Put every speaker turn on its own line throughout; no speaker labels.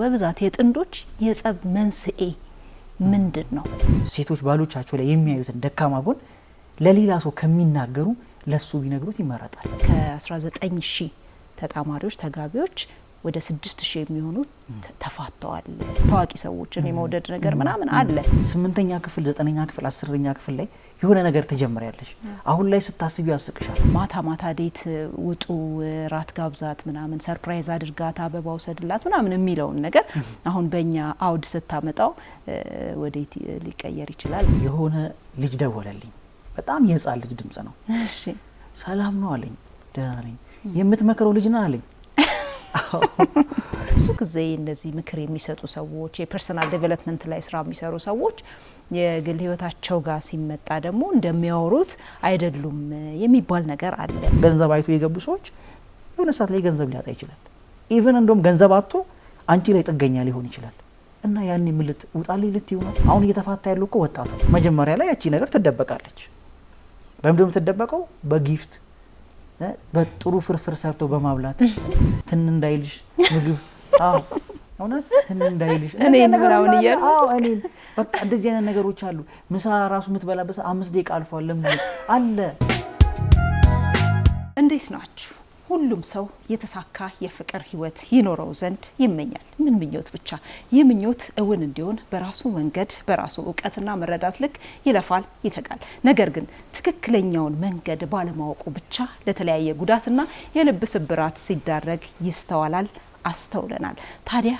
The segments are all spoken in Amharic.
በብዛት የጥንዶች የጸብ መንስኤ ምንድነው?
ሴቶች ባሎቻቸው ላይ የሚያዩትን ደካማ ጎን ለሌላ ሰው ከሚናገሩ ለሱ ቢነግሩት ይመረጣል።
ከ19000 ተጣማሪዎች ተጋቢዎች ወደ 6000 የሚሆኑ ተፋተዋል። ታዋቂ ሰዎችን የመውደድ ነገር ምናምን አለ።
8ኛ ክፍል 9ኛ ክፍል 10ኛ ክፍል ላይ የሆነ ነገር ትጀምሪያለሽ። አሁን ላይ ስታስቢ ያስቅሻል።
ማታ ማታ ዴት ውጡ፣ ራት ጋብዛት ምናምን፣ ሰርፕራይዝ አድርጋት፣ አበባ ወሰድላት ምናምን የሚለውን ነገር አሁን በእኛ አውድ ስታመጣው ወዴት ሊቀየር ይችላል?
የሆነ ልጅ ደወለልኝ። በጣም የህፃን ልጅ ድምጽ ነው።
እሺ
ሰላም ነው አለኝ። ደህና ነኝ። የምትመክረው ልጅ ነው አለኝ።
ብዙ ጊዜ እንደዚህ ምክር የሚሰጡ ሰዎች፣ የፐርሰናል ዴቨሎፕመንት ላይ ስራ የሚሰሩ ሰዎች የግል ህይወታቸው ጋር ሲመጣ ደግሞ እንደሚያወሩት አይደሉም የሚባል ነገር አለ።
ገንዘብ አይቶ የገቡ ሰዎች የሆነ ሰዓት ላይ ገንዘብ ሊያጣ ይችላል። ኢቭን እንደውም ገንዘብ አጥቶ አንቺ ላይ ጥገኛ ሊሆን ይችላል። እና ያኔ ምልት ውጣልኝ ልትዩ ነው። አሁን እየተፋታ ያለው እኮ ወጣቱ መጀመሪያ ላይ ያቺ ነገር ትደበቃለች። በምንድነው የምትደበቀው? በጊፍት በጥሩ ፍርፍር ሰርተው በማብላት ትን እንዳይልሽ ምግብ እውነት ትን እንዳይልሽ
እኔ ምራውን ይያልኩ
እኔ በቃ እንደዚህ አይነት ነገሮች አሉ። ምሳ ራሱ የምትበላበት 5 ደቂቃ አልፏል ለምን አለ።
እንዴት ናችሁ? ሁሉም ሰው የተሳካ የፍቅር ህይወት ይኖረው ዘንድ ይመኛል። ምን ምኞት ብቻ። ይህ ምኞት እውን እንዲሆን በራሱ መንገድ በራሱ እውቀትና መረዳት ልክ ይለፋል፣ ይተጋል። ነገር ግን ትክክለኛውን መንገድ ባለማወቁ ብቻ ለተለያየ ጉዳትና የልብ ስብራት ሲዳረግ ይስተዋላል፣ አስተውለናል። ታዲያ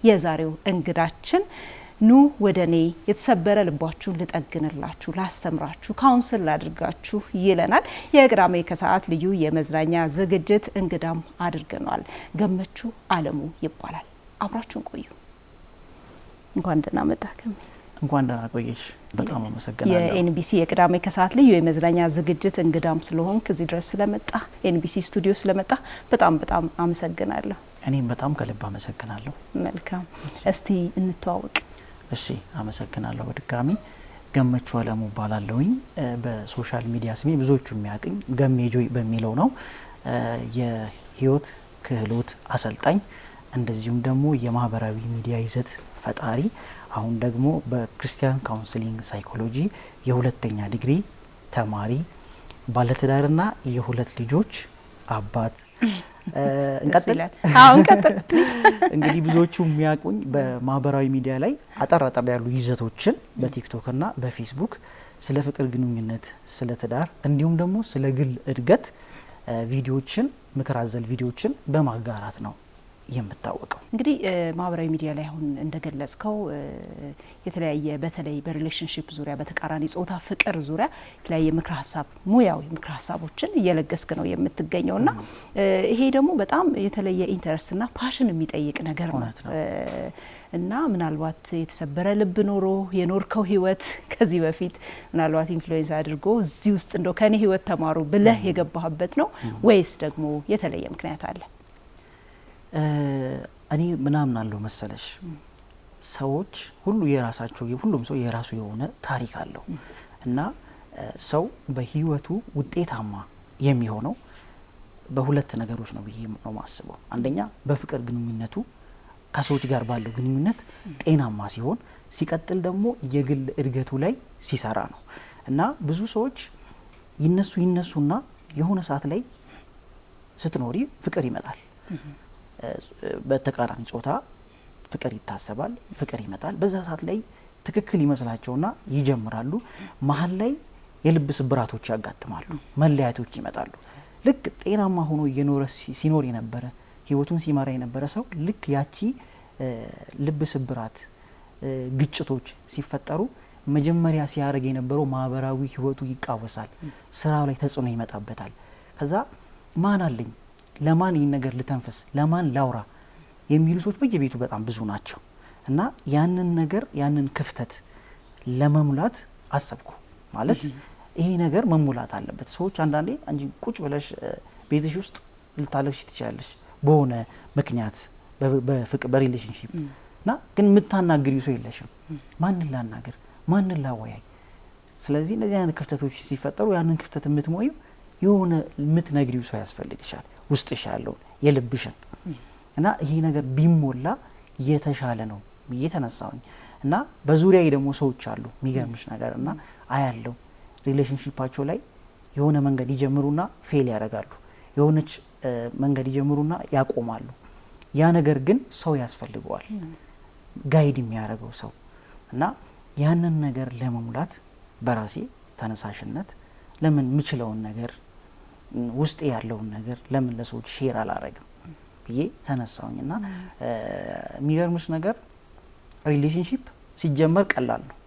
የዛሬው እንግዳችን ኑ ወደኔ የተሰበረ ልባችሁን ልጠግንላችሁ፣ ላስተምራችሁ፣ ካውንስል ላድርጋችሁ ይለናል። የቅዳሜ ከሰዓት ልዩ የመዝናኛ ዝግጅት እንግዳም አድርገናል። ገመቹ አለሙ ይባላል። አብራችሁን ቆዩ። እንኳን ደህና መጣህ።
እንኳን ደህና ቆየሽ። በጣም አመሰግናለሁ።
የኤንቢሲ የቅዳሜ ከሰዓት ልዩ የመዝናኛ ዝግጅት እንግዳም ስለሆንክ እዚህ ድረስ ስለመጣ ኤንቢሲ ስቱዲዮ ስለመጣ በጣም አመሰግናለሁ።
እኔም በጣም ከልብ አመሰግናለሁ።
መልካም። እስቲ እንተዋወቅ።
እሺ አመሰግናለሁ። በድጋሚ ገመቹ አለሙ ባላለውኝ በሶሻል ሚዲያ ስሜ ብዙዎቹ የሚያውቁኝ ገሜ ጆይ በሚለው ነው። የህይወት ክህሎት አሰልጣኝ እንደዚሁም ደግሞ የማህበራዊ ሚዲያ ይዘት ፈጣሪ፣ አሁን ደግሞ በክርስቲያን ካውንስሊንግ ሳይኮሎጂ የሁለተኛ ዲግሪ ተማሪ፣ ባለትዳርና የሁለት ልጆች አባት። እንቀጥል። እንግዲህ ብዙዎቹ የሚያውቁኝ በማህበራዊ ሚዲያ ላይ አጠር ያሉ ይዘቶችን በቲክቶክ እና በፌስቡክ ስለ ፍቅር ግንኙነት፣ ስለ ትዳር እንዲሁም ደግሞ ስለ ግል እድገት ቪዲዮዎችን፣ ምክር አዘል ቪዲዮዎችን በማጋራት ነው የምታወቀው።
እንግዲህ ማህበራዊ ሚዲያ ላይ አሁን እንደገለጽከው የተለያየ በተለይ በሪሌሽንሺፕ ዙሪያ በተቃራኒ ጾታ ፍቅር ዙሪያ የተለያየ ምክር ሀሳብ ሙያዊ ምክር ሀሳቦችን እየለገስክ ነው የምትገኘውና ይሄ ደግሞ በጣም የተለየ ኢንተረስትና ፓሽን የሚጠይቅ ነገር ነው። እና ምናልባት የተሰበረ ልብ ኖሮ የኖርከው ህይወት ከዚህ በፊት ምናልባት ኢንፍሉዌንስ አድርጎ እዚህ ውስጥ እንደው ከኔ ህይወት ተማሩ ብለህ የገባህበት ነው ወይስ ደግሞ የተለየ ምክንያት አለ?
እኔ ምናምን አለው መሰለሽ ሰዎች ሁሉ የራሳቸው ሁሉም ሰው የራሱ የሆነ ታሪክ አለው እና ሰው በህይወቱ ውጤታማ የሚሆነው በሁለት ነገሮች ነው ብዬ ነው ማስበው። አንደኛ በፍቅር ግንኙነቱ ከሰዎች ጋር ባለው ግንኙነት ጤናማ ሲሆን፣ ሲቀጥል ደግሞ የግል እድገቱ ላይ ሲሰራ ነው እና ብዙ ሰዎች ይነሱና የሆነ ሰዓት ላይ ስትኖሪ ፍቅር ይመጣል። በተቃራኒ ጾታ ፍቅር ይታሰባል፣ ፍቅር ይመጣል። በዛ ሰዓት ላይ ትክክል ይመስላቸውና ይጀምራሉ። መሀል ላይ የልብ ስብራቶች ያጋጥማሉ፣ መለያየቶች ይመጣሉ። ልክ ጤናማ ሆኖ እየኖረ ሲኖር የነበረ ህይወቱን ሲመራ የነበረ ሰው ልክ ያቺ ልብ ስብራት ግጭቶች ሲፈጠሩ መጀመሪያ ሲያደርግ የነበረው ማህበራዊ ህይወቱ ይቃወሳል፣ ስራው ላይ ተጽዕኖ ይመጣበታል። ከዛ ማን አለኝ፣ ለማን ይህን ነገር ልተንፈስ፣ ለማን ላውራ የሚሉ ሰዎች በየቤቱ በጣም ብዙ ናቸው እና ያንን ነገር ያንን ክፍተት ለመሙላት አሰብኩ። ማለት ይሄ ነገር መሙላት አለበት። ሰዎች አንዳንዴ አንጂ ቁጭ ብለሽ ቤትሽ ውስጥ ልታለቅሽ ትችላለሽ በሆነ ምክንያት በፍቅር በሪሌሽንሺፕ እና ግን የምታናግሪው ሰው የለሽም። ማንን ላናግር፣ ማንን ላወያይ? ስለዚህ እነዚህ አይነት ክፍተቶች ሲፈጠሩ ያንን ክፍተት የምትሞዩ የሆነ የምትነግሪው ሰው ያስፈልግሻል፣ ውስጥሽ ያለው የልብሽን እና ይሄ ነገር ቢሞላ የተሻለ ነው ብዬ ተነሳሁኝ እና በዙሪያዬ ደግሞ ሰዎች አሉ የሚገርምሽ ነገር እና አያለው ሪሌሽንሺፓቸው ላይ የሆነ መንገድ ይጀምሩና ፌል ያደርጋሉ፣ የሆነች መንገድ ይጀምሩና ያቆማሉ። ያ ነገር ግን ሰው ያስፈልገዋል፣ ጋይድ የሚያደርገው ሰው እና ያንን ነገር ለመሙላት በራሴ ተነሳሽነት ለምን የምችለውን ነገር ውስጥ ያለውን ነገር ለምን ለሰዎች ሼር አላረግም ብዬ ተነሳሁኝ እና የሚገርምሽ ነገር ሪሌሽንሺፕ ሲጀመር ቀላል ነው።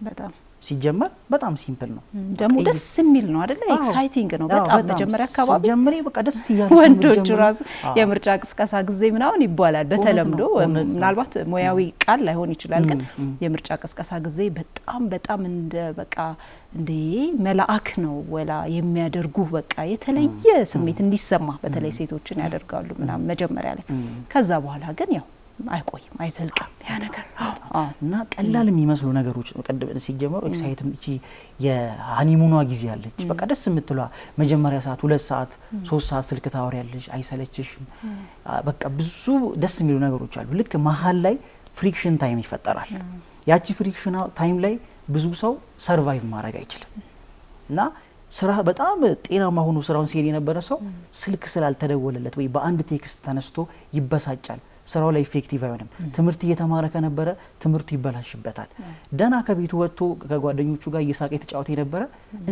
በጣም
ሲጀመር በጣም ሲምፕል ነው፣
ደግሞ ደስ የሚል ነው አይደለ? ኤክሳይቲንግ ነው በጣም መጀመሪያ አካባቢ
ጀምሬ በቃ ደስ ይያል
ወንዶች ራሱ የምርጫ ቅስቀሳ ጊዜ ምናምን ይባላል በተለምዶ ምናልባት ሙያዊ ቃል ላይሆን ይችላል፣ ግን የምርጫ ቅስቀሳ ጊዜ በጣም እንደ በቃ እንደ መልአክ ነው ወላ የሚያደርጉ በቃ የተለየ ስሜት እንዲሰማ በተለይ ሴቶችን ያደርጋሉ ምናምን መጀመሪያ ላይ። ከዛ በኋላ ግን ያው አይቆይም አይዘልቅም ያ ነገር
እና ቀላል የሚመስሉ ነገሮች ቀደም ሲጀመሩ ኤክሳይትም እቺ የሃኒሙኗ ጊዜ አለች በቃ ደስ የምትሏ መጀመሪያ ሰዓት 2 ሰዓት 3 ሰዓት ስልክ ታወሪያለሽ አይሰለችሽም። በቃ ብዙ ደስ የሚሉ ነገሮች አሉ። ልክ መሀል ላይ ፍሪክሽን ታይም ይፈጠራል። ያቺ ፍሪክሽን ታይም ላይ ብዙ ሰው ሰርቫይቭ ማድረግ አይችልም እና ስራ በጣም ጤናማ ሆኖ ስራውን ሲሄድ የነበረ ሰው ስልክ ስላልተደወለለት ወይ በአንድ ቴክስት ተነስቶ ይበሳጫል፣ ስራው ላይ ኢፌክቲቭ አይሆንም። ትምህርት እየተማረ ከነበረ ትምህርቱ ይበላሽበታል። ደና ከቤቱ ወጥቶ ከጓደኞቹ ጋር እየሳቀ የተጫወተ የነበረ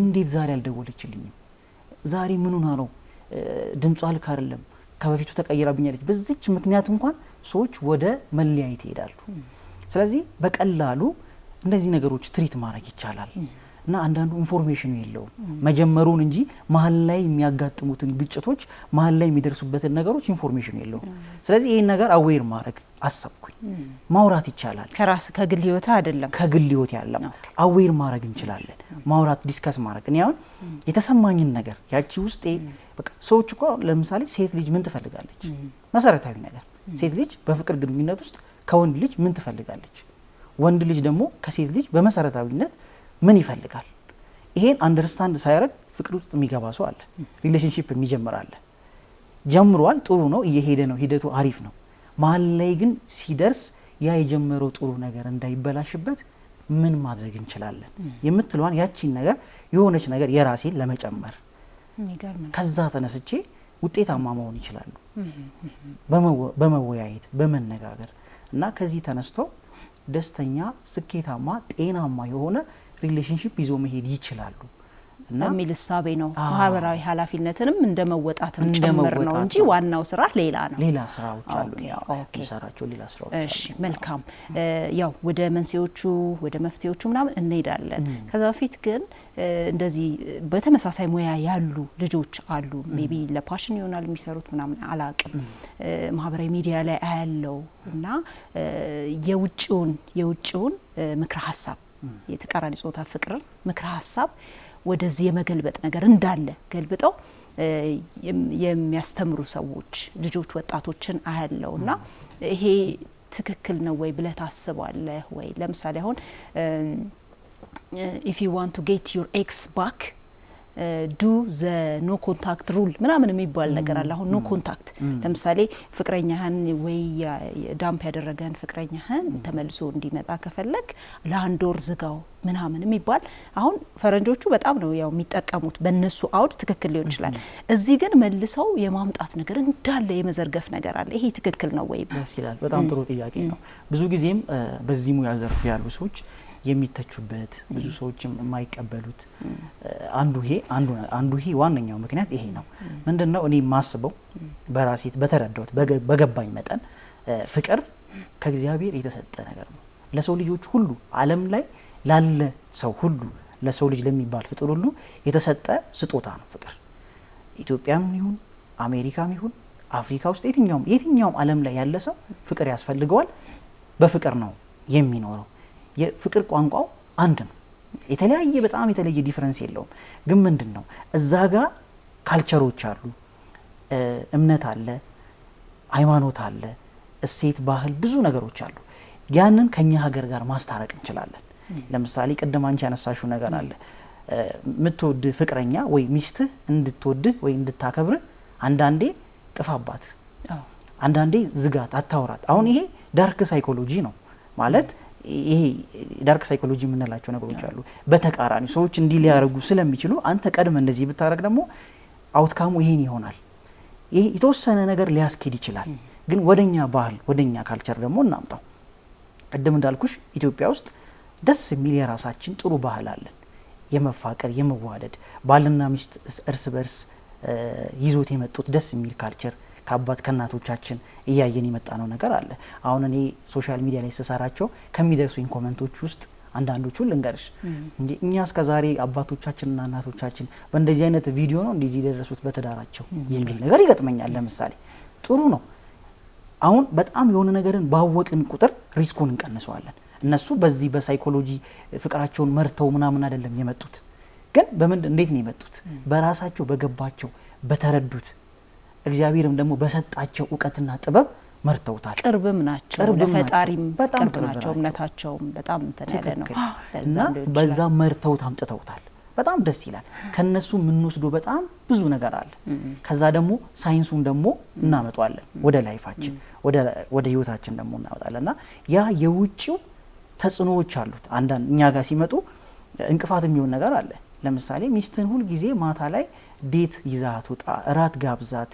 እንዴት ዛሬ አልደወለችልኝም፣ ዛሬ ምን ሆና ነው፣ ድምጿ ልክ አይደለም፣ ከበፊቱ ተቀይራብኛለች። በዚች ምክንያት እንኳን ሰዎች ወደ መለያየት ይሄዳሉ። ስለዚህ በቀላሉ እነዚህ ነገሮች ትሪት ማድረግ ይቻላል እና አንዳንዱ ኢንፎርሜሽን የለውም መጀመሩን እንጂ መሀል ላይ የሚያጋጥሙትን ግጭቶች መሀል ላይ የሚደርሱበትን ነገሮች ኢንፎርሜሽን የለውም። ስለዚህ ይሄን ነገር አዌር ማድረግ አሰብኩኝ። ማውራት ይቻላል፣ ከራስ ከግል ህይወት አይደለም ከግል ህይወት ያለም አዌር ማድረግ እንችላለን። ማውራት ዲስከስ ማድረግ እኔ አሁን የተሰማኝን ነገር ያቺ ውስጤ በቃ ሰዎች እኮ ለምሳሌ ሴት ልጅ ምን ትፈልጋለች? መሰረታዊ ነገር ሴት ልጅ በፍቅር ግንኙነት ውስጥ ከወንድ ልጅ ምን ትፈልጋለች? ወንድ ልጅ ደግሞ ከሴት ልጅ በመሰረታዊነት ምን ይፈልጋል? ይሄን አንደርስታንድ ሳይረግ ፍቅር ውስጥ የሚገባ ሰው አለ። ሪሌሽንሺፕ የሚጀምር አለ። ጀምሯል፣ ጥሩ ነው፣ እየሄደ ነው፣ ሂደቱ አሪፍ ነው። መሀል ላይ ግን ሲደርስ ያ የጀመረው ጥሩ ነገር እንዳይበላሽበት ምን ማድረግ እንችላለን የምትለዋን ያቺን ነገር የሆነች ነገር የራሴን ለመጨመር ከዛ ተነስቼ ውጤታማ መሆን ይችላሉ በመወያየት በመነጋገር እና ከዚህ ተነስተው ደስተኛ ስኬታማ ጤናማ የሆነ ሪሌሽንሺፕ ይዞ መሄድ ይችላሉ እና
የሚል እሳቤ ነው። ማህበራዊ ኃላፊነትንም እንደመወጣትም ጭምር ነው እንጂ ዋናው ስራ ሌላ ነው።
ሌላ ስራዎች አሉ፣ ያው ሰራቸው ሌላ ስራዎች አሉ።
እሺ መልካም። ያው ወደ መንስኤዎቹ ወደ መፍትሄዎቹ ምናምን እንሄዳለን። ከዛ በፊት ግን እንደዚህ በተመሳሳይ ሙያ ያሉ ልጆች አሉ። ሜቢ ለፓሽን ይሆናል የሚሰሩት ምናምን አላቅም። ማህበራዊ ሚዲያ ላይ አያለው እና የውጭውን ምክረ ሀሳብ የተቃራኒ ጾታ ፍቅር ምክረ ሀሳብ ወደዚህ የመገልበጥ ነገር እንዳለ ገልብጠው የሚያስተምሩ ሰዎች ልጆች ወጣቶችን አያለውና ይሄ ትክክል ነው ወይ ብለህ ታስባለህ ወይ? ለምሳሌ አሁን if you want to get your ex back do the no contact rule ምናምን የሚባል ነገር አለ። አሁን ኖ ኮንታክት ለምሳሌ ፍቅረኛህን ወይ ዳምፕ ያደረገን ፍቅረኛህን ተመልሶ እንዲመጣ ከፈለክ ለአንድ ወር ዝጋው ምናምን የሚባል አሁን ፈረንጆቹ በጣም ነው ያው የሚጠቀሙት በእነሱ አውድ ትክክል ሊሆን ይችላል። እዚህ ግን መልሰው የማምጣት ነገር እንዳለ የመዘርገፍ ነገር አለ። ይሄ ትክክል ነው ወይ?
ደስ ይላል። በጣም ጥሩ ጥያቄ ነው። ብዙ ጊዜም በዚህ ሙያ ዘርፍ ያሉ ሰዎች የሚተቹበት ብዙ ሰዎችም የማይቀበሉት አንዱ ይሄ ዋነኛው ምክንያት ይሄ ነው። ምንድነው እኔ ማስበው በራሴ በተረዳሁት በገባኝ መጠን ፍቅር ከእግዚአብሔር የተሰጠ ነገር ነው። ለሰው ልጆች ሁሉ ዓለም ላይ ላለ ሰው ሁሉ ለሰው ልጅ ለሚባል ፍጡር ሁሉ የተሰጠ ስጦታ ነው ፍቅር። ኢትዮጵያም ይሁን አሜሪካም ይሁን አፍሪካ ውስጥ የትኛውም ዓለም ላይ ያለ ሰው ፍቅር ያስፈልገዋል። በፍቅር ነው የሚኖረው። የፍቅር ቋንቋው አንድ ነው። በጣም የተለየ ዲፈረንስ የለውም። ግን ምንድነው እዛ ጋር ካልቸሮች አሉ፣ እምነት አለ፣ ሃይማኖት አለ፣ እሴት፣ ባህል፣ ብዙ ነገሮች አሉ። ያንን ከኛ ሀገር ጋር ማስታረቅ እንችላለን። ለምሳሌ ቅድም አንቺ ያነሳሽው ነገር አለ። የምትወድ ፍቅረኛ ወይ ሚስትህ እንድትወድህ ወይ እንድታከብርህ አንዳንዴ ጥፋባት፣ አንዳንዴ ዝጋት፣ አታውራት። አሁን ይሄ ዳርክ ሳይኮሎጂ ነው ማለት ይሄ ዳርክ ሳይኮሎጂ የምንላቸው ነገሮች አሉ። በተቃራኒ ሰዎች እንዲህ ሊያደርጉ ስለሚችሉ አንተ ቀድመ እንደዚህ ብታረግ ደግሞ አውትካሙ ይሄን ይሆናል። ይሄ የተወሰነ ነገር ሊያስኬድ ይችላል። ግን ወደኛ ባህል ወደኛ ካልቸር ደግሞ እናምጣው። ቅድም እንዳልኩሽ ኢትዮጵያ ውስጥ ደስ የሚል የራሳችን ጥሩ ባህል አለን። የመፋቀር የመዋደድ ባልና ሚስት እርስ በርስ ይዞት የመጡት ደስ የሚል ካልቸር ከአባት ከእናቶቻችን እያየን የመጣ ነው ነገር አለ። አሁን እኔ ሶሻል ሚዲያ ላይ ስሰራቸው ከሚደርሱኝ ኮመንቶች ውስጥ አንዳንዶቹን ልንገርሽ። እኛ እስከዛሬ አባቶቻችንና እናቶቻችን በእንደዚህ አይነት ቪዲዮ ነው እንደዚህ የደረሱት በትዳራቸው የሚል ነገር ይገጥመኛል። ለምሳሌ ጥሩ ነው። አሁን በጣም የሆነ ነገርን ባወቅን ቁጥር ሪስኩን እንቀንሰዋለን። እነሱ በዚህ በሳይኮሎጂ ፍቅራቸውን መርተው ምናምን አይደለም የመጡት። ግን እንዴት ነው የመጡት? በራሳቸው በገባቸው በተረዱት እግዚአብሔርም ደግሞ በሰጣቸው እውቀትና ጥበብ መርተውታል።
ቅርብም ናቸው ለፈጣሪም ቅርብ ናቸው። እምነታቸውም በጣም እንትን ያለ ነው
እና በዛ መርተውት አምጥተውታል። በጣም ደስ ይላል። ከነሱ የምንወስዶ በጣም ብዙ ነገር አለ። ከዛ ደግሞ ሳይንሱን ደግሞ እናመጣዋለን ወደ ላይፋችን ወደ ህይወታችን ደግሞ እናመጣለንና ያ የውጪው ተጽዕኖዎች አሉት። አንዳንድ እኛ ጋር ሲመጡ እንቅፋት የሚሆን ነገር አለ። ለምሳሌ ሚስትን ሁል ጊዜ ማታ ላይ ዴት ይዛት ወጣ፣ እራት ጋብዛት፣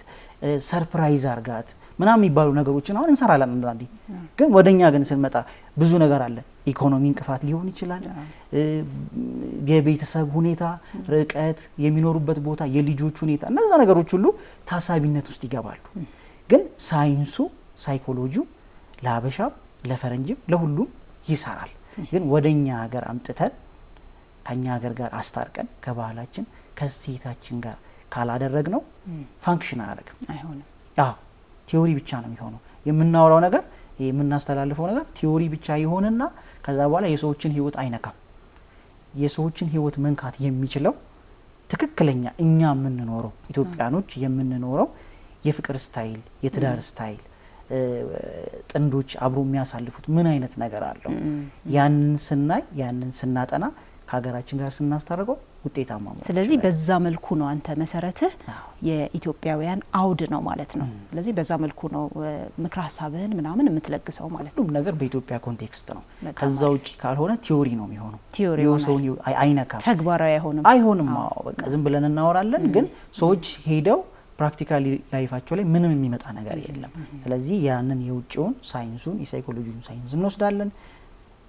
ሰርፕራይዝ አርጋት ምናምን የሚባሉ ነገሮችን አሁን እንሰራለን አንዳንዴ። ግን ወደኛ ግን ስንመጣ ብዙ ነገር አለ። ኢኮኖሚ እንቅፋት ሊሆን ይችላል። የቤተሰብ ሁኔታ፣ ርቀት፣ የሚኖሩበት ቦታ፣ የልጆች ሁኔታ፣ እነዛ ነገሮች ሁሉ ታሳቢነት ውስጥ ይገባሉ። ግን ሳይንሱ ሳይኮሎጂው ለሀበሻም ለፈረንጅም ለሁሉም ይሰራል። ግን ወደኛ ሀገር አምጥተን ከኛ ሀገር ጋር አስታርቀን ከባህላችን ከሴታችን ጋር ካላደረግ ነው ፋንክሽን አያደርግም፣ አይሆንም። ቲዮሪ ብቻ ነው የሚሆነው። የምናወራው ነገር የምናስተላልፈው ነገር ቲዮሪ ብቻ ይሆንና ከዛ በኋላ የሰዎችን ህይወት አይነካም። የሰዎችን ህይወት መንካት የሚችለው ትክክለኛ እኛ የምንኖረው ኢትዮጵያኖች የምንኖረው የፍቅር ስታይል፣ የትዳር ስታይል፣ ጥንዶች አብሮ የሚያሳልፉት ምን አይነት ነገር አለው ያንን ስናይ ያንን ስናጠና ከሀገራችን ጋር ስናስታርቀው ውጤታማ ነው።
ስለዚህ በዛ መልኩ ነው አንተ መሰረትህ የኢትዮጵያውያን አውድ ነው ማለት ነው። ስለዚህ በዛ መልኩ ነው ምክር ሀሳብህን ምናምን የምትለግሰው ማለት ነው።
ሁሉም ነገር በኢትዮጵያ ኮንቴክስት ነው። ከዛ ውጪ ካልሆነ ቲዮሪ ነው የሚሆነው።
ቲዮሪ
ሰውን አይነካም፣
ተግባራዊ አይሆንም።
በቃ ዝም ብለን እናወራለን፣ ግን ሰዎች ሄደው ፕራክቲካሊ ላይፋቸው ላይ ምንም የሚመጣ ነገር የለም። ስለዚህ ያንን የውጭውን ሳይንሱን የሳይኮሎጂውን ሳይንስ እንወስዳለን፣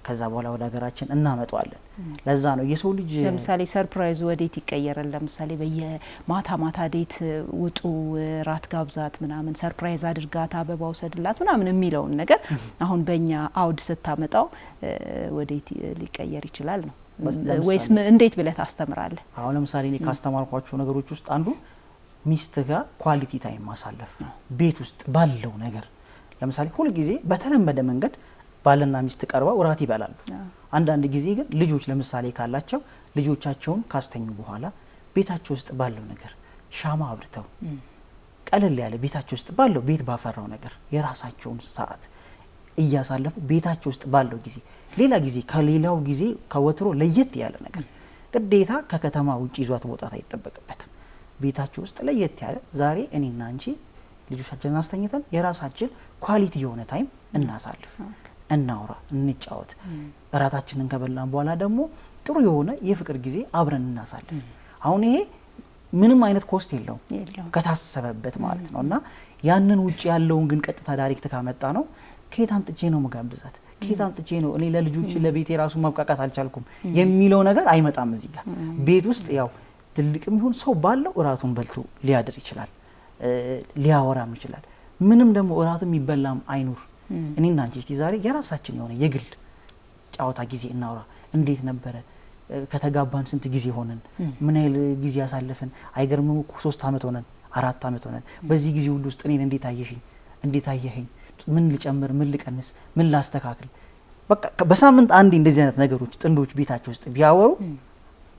ከዛ በኋላ ወደ ሀገራችን እናመጣዋለን። ለዛ ነው የሰው ልጅ
ለምሳሌ ሰርፕራይዝ ወዴት ይቀየራል? ለምሳሌ በየማታ ዴት ውጡ፣ ራት ጋብዛት ምናምን፣ ሰርፕራይዝ አድርጋት፣ አበባ ውሰድላት ምናምን የሚለውን ነገር አሁን በእኛ አውድ ስታመጣው ወዴት ሊቀየር ይችላል ነው ወይስ እንዴት ብለህ ታስተምራለህ?
አሁን ለምሳሌ እኔ ካስተማርኳቸው ነገሮች ውስጥ አንዱ ሚስት ጋር ኳሊቲ ታይም ማሳለፍ ነው። ቤት ውስጥ ባለው ነገር ለምሳሌ ሁል ጊዜ በተለመደ መንገድ ባልና ሚስት ቀርበው እራት ይበላሉ። አንዳንድ ጊዜ ግን ልጆች ለምሳሌ ካላቸው ልጆቻቸውን ካስተኙ በኋላ ቤታቸው ውስጥ ባለው ነገር ሻማ አብርተው ቀለል ያለ ቤታቸው ውስጥ ባለው ቤት ባፈራው ነገር የራሳቸውን ሰዓት እያሳለፉ ቤታቸው ውስጥ ባለው ጊዜ ሌላ ጊዜ ከሌላው ጊዜ ከወትሮ ለየት ያለ ነገር ግዴታ ከከተማ ውጪ ይዟት መውጣት አይጠበቅበትም። ቤታቸው ውስጥ ለየት ያለ ዛሬ እኔና አንቺ ልጆቻችንን አስተኝተን የራሳችን ኳሊቲ የሆነ ታይም እናሳልፍ፣ እናውራ፣ እንጫወት። እራታችንን ከበላን በኋላ ደግሞ ጥሩ የሆነ የፍቅር ጊዜ አብረን እናሳልፍ። አሁን ይሄ ምንም አይነት ኮስት የለውም ከታሰበበት ማለት ነው። እና ያንን ውጪ ያለውን ግን ቀጥታ ዳይሬክት ካመጣ ነው ከየት አምጥቼ ነው መጋብዛት፣ ከየት አምጥቼ ነው እኔ ለልጆች ለቤቴ ራሱ ማብቃቃት አልቻልኩም የሚለው ነገር አይመጣም። እዚህ ጋር ቤት ውስጥ ያው ትልቅም ይሁን ሰው ባለው እራቱን በልቶ ሊያድር ይችላል፣ ሊያወራም ይችላል። ምንም ደግሞ እራቱ የሚበላም አይኑር። እኔና አንቺ ዛሬ የራሳችን የሆነ የግል ጫወታ ጊዜ እናውራ። እንዴት ነበረ ከተጋባን ስንት ጊዜ ሆነን፣ ምን ያህል ጊዜ ያሳለፈን? አይገርምም እኮ 3 አመት ሆነን 4 አመት ሆነን። በዚህ ጊዜ ሁሉ ውስጥ እኔን እንዴት አየሽኝ? እንዴት አየኸኝ? ምን ልጨምር? ምን ልቀንስ? ምን ላስተካክል? በቃ በሳምንት አንዴ እንደዚህ አይነት ነገሮች ጥንዶች ቤታቸው ውስጥ ቢያወሩ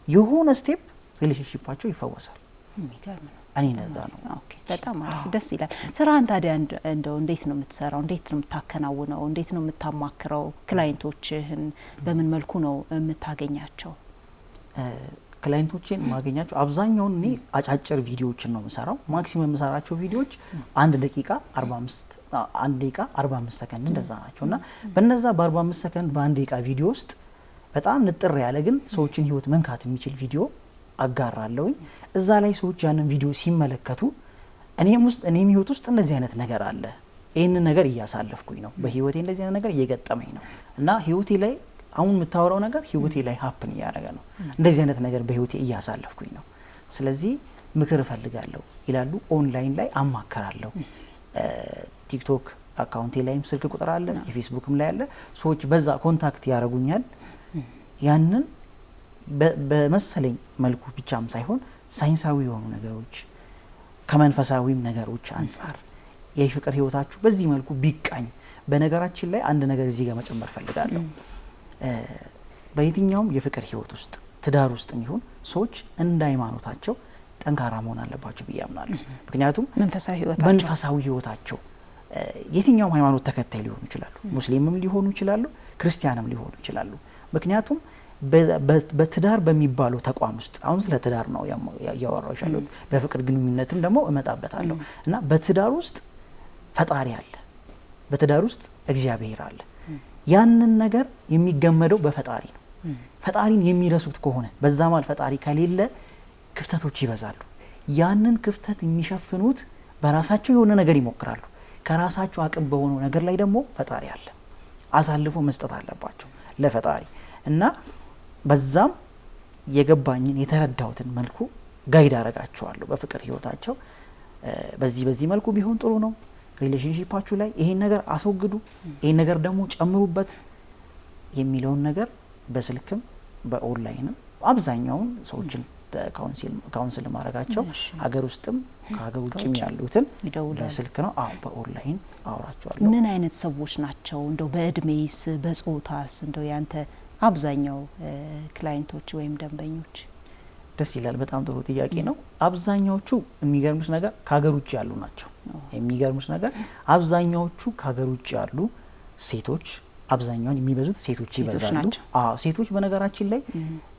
የሆነ ስቴፕ ሪሌሽንሺፓቸው ይፈወሳል።
የሚገርም ነው።
እኔ ነዛ ነው።
ኦኬ፣ በጣም አሪፍ፣ ደስ ይላል። ስራን ታዲያ እንደው እንዴት ነው የምትሰራው? እንዴት ነው የምታከናውነው? እንዴት ነው የምታማክረው? ክላይንቶችህን በምን መልኩ ነው የምታገኛቸው?
ክላይንቶችን ማገኛቸው አብዛኛውን እኔ አጫጭር ቪዲዮዎችን ነው የምሰራው። ማክሲመም የምሰራቸው ቪዲዮዎች 1 ደቂቃ 45 1 ደቂቃ 45 ሰከንድ እንደዛ ናቸውና በነዛ በ45 ሰከንድ በ1 ደቂቃ ቪዲዮ ውስጥ በጣም ንጥር ያለ ግን ሰዎችን ህይወት መንካት የሚችል ቪዲዮ አጋራለሁኝ። እዛ ላይ ሰዎች ያንን ቪዲዮ ሲመለከቱ እኔም ህይወት ውስጥ እንደዚህ አይነት ነገር አለ፣ ይህንን ነገር እያሳለፍኩኝ ነው፣ በህይወቴ እንደዚህ አይነት ነገር እየገጠመኝ ነው እና ህይወቴ ላይ አሁን የምታወራው ነገር ህይወቴ ላይ ሀፕን እያደረገ ነው፣ እንደዚህ አይነት ነገር በህይወቴ እያሳለፍኩኝ ነው፣ ስለዚህ ምክር እፈልጋለሁ ይላሉ። ኦንላይን ላይ አማከራለሁ። ቲክቶክ አካውንቴ ላይም ስልክ ቁጥር አለ፣ የፌስቡክም ላይ አለ። ሰዎች በዛ ኮንታክት ያደርጉኛል። ያንን በመሰለኝ መልኩ ብቻም ሳይሆን ሳይንሳዊ የሆኑ ነገሮች ከመንፈሳዊም ነገሮች አንጻር የፍቅር ህይወታችሁ በዚህ መልኩ ቢቃኝ። በነገራችን ላይ አንድ ነገር እዚህ ጋር መጨመር ፈልጋለሁ። በየትኛውም የፍቅር ህይወት ውስጥ ትዳር ውስጥ የሚሆን ሰዎች እንደ ሃይማኖታቸው ጠንካራ መሆን አለባቸው ብዬ አምናለሁ። ምክንያቱም መንፈሳዊ ህይወታቸው የትኛውም ሃይማኖት ተከታይ ሊሆኑ ይችላሉ፣ ሙስሊምም ሊሆኑ ይችላሉ፣ ክርስቲያንም ሊሆኑ ይችላሉ። ምክንያቱም በትዳር በሚባለው ተቋም ውስጥ አሁን ስለ ትዳር ነው ያወራው ያለሁት፣ በፍቅር ግንኙነትም ደግሞ እመጣበታለሁ እና በትዳር ውስጥ ፈጣሪ አለ፣ በትዳር ውስጥ እግዚአብሔር አለ። ያንን ነገር የሚገመደው በፈጣሪ ነው። ፈጣሪን የሚረሱት ከሆነ በዛ ማል ፈጣሪ ከሌለ ክፍተቶች ይበዛሉ። ያንን ክፍተት የሚሸፍኑት በራሳቸው የሆነ ነገር ይሞክራሉ። ከራሳቸው አቅም በሆነው ነገር ላይ ደግሞ ፈጣሪ አለ፣ አሳልፎ መስጠት አለባቸው ለፈጣሪ እና በዛም የገባኝን የተረዳሁትን መልኩ ጋይድ አረጋቸዋለሁ በፍቅር ህይወታቸው። በዚህ መልኩ ቢሆን ጥሩ ነው፣ ሪሌሽንሺፓችሁ ላይ ይሄን ነገር አስወግዱ፣ ይሄን ነገር ደግሞ ጨምሩበት የሚለውን ነገር በስልክም በኦንላይንም አብዛኛውን ሰዎችን ካውንስል ማድረጋቸው ሀገር ውስጥም ከሀገር ውጭም ያሉትን በስልክ ነው። በኦንላይን አወራቸዋለሁ።
ምን አይነት ሰዎች ናቸው? እንደው በእድሜስ በጾታስ እንደው ያንተ አብዛኛው ክላይንቶች ወይም ደንበኞች?
ደስ ይላል። በጣም ጥሩ ጥያቄ ነው። አብዛኛዎቹ የሚገርምሽ ነገር ከሀገር ውጭ ያሉ ናቸው። የሚገርምሽ ነገር አብዛኛዎቹ ከሀገር ውጭ ያሉ ሴቶች፣ አብዛኛውን የሚበዙት ሴቶች ይበዛሉ። ሴቶች በነገራችን ላይ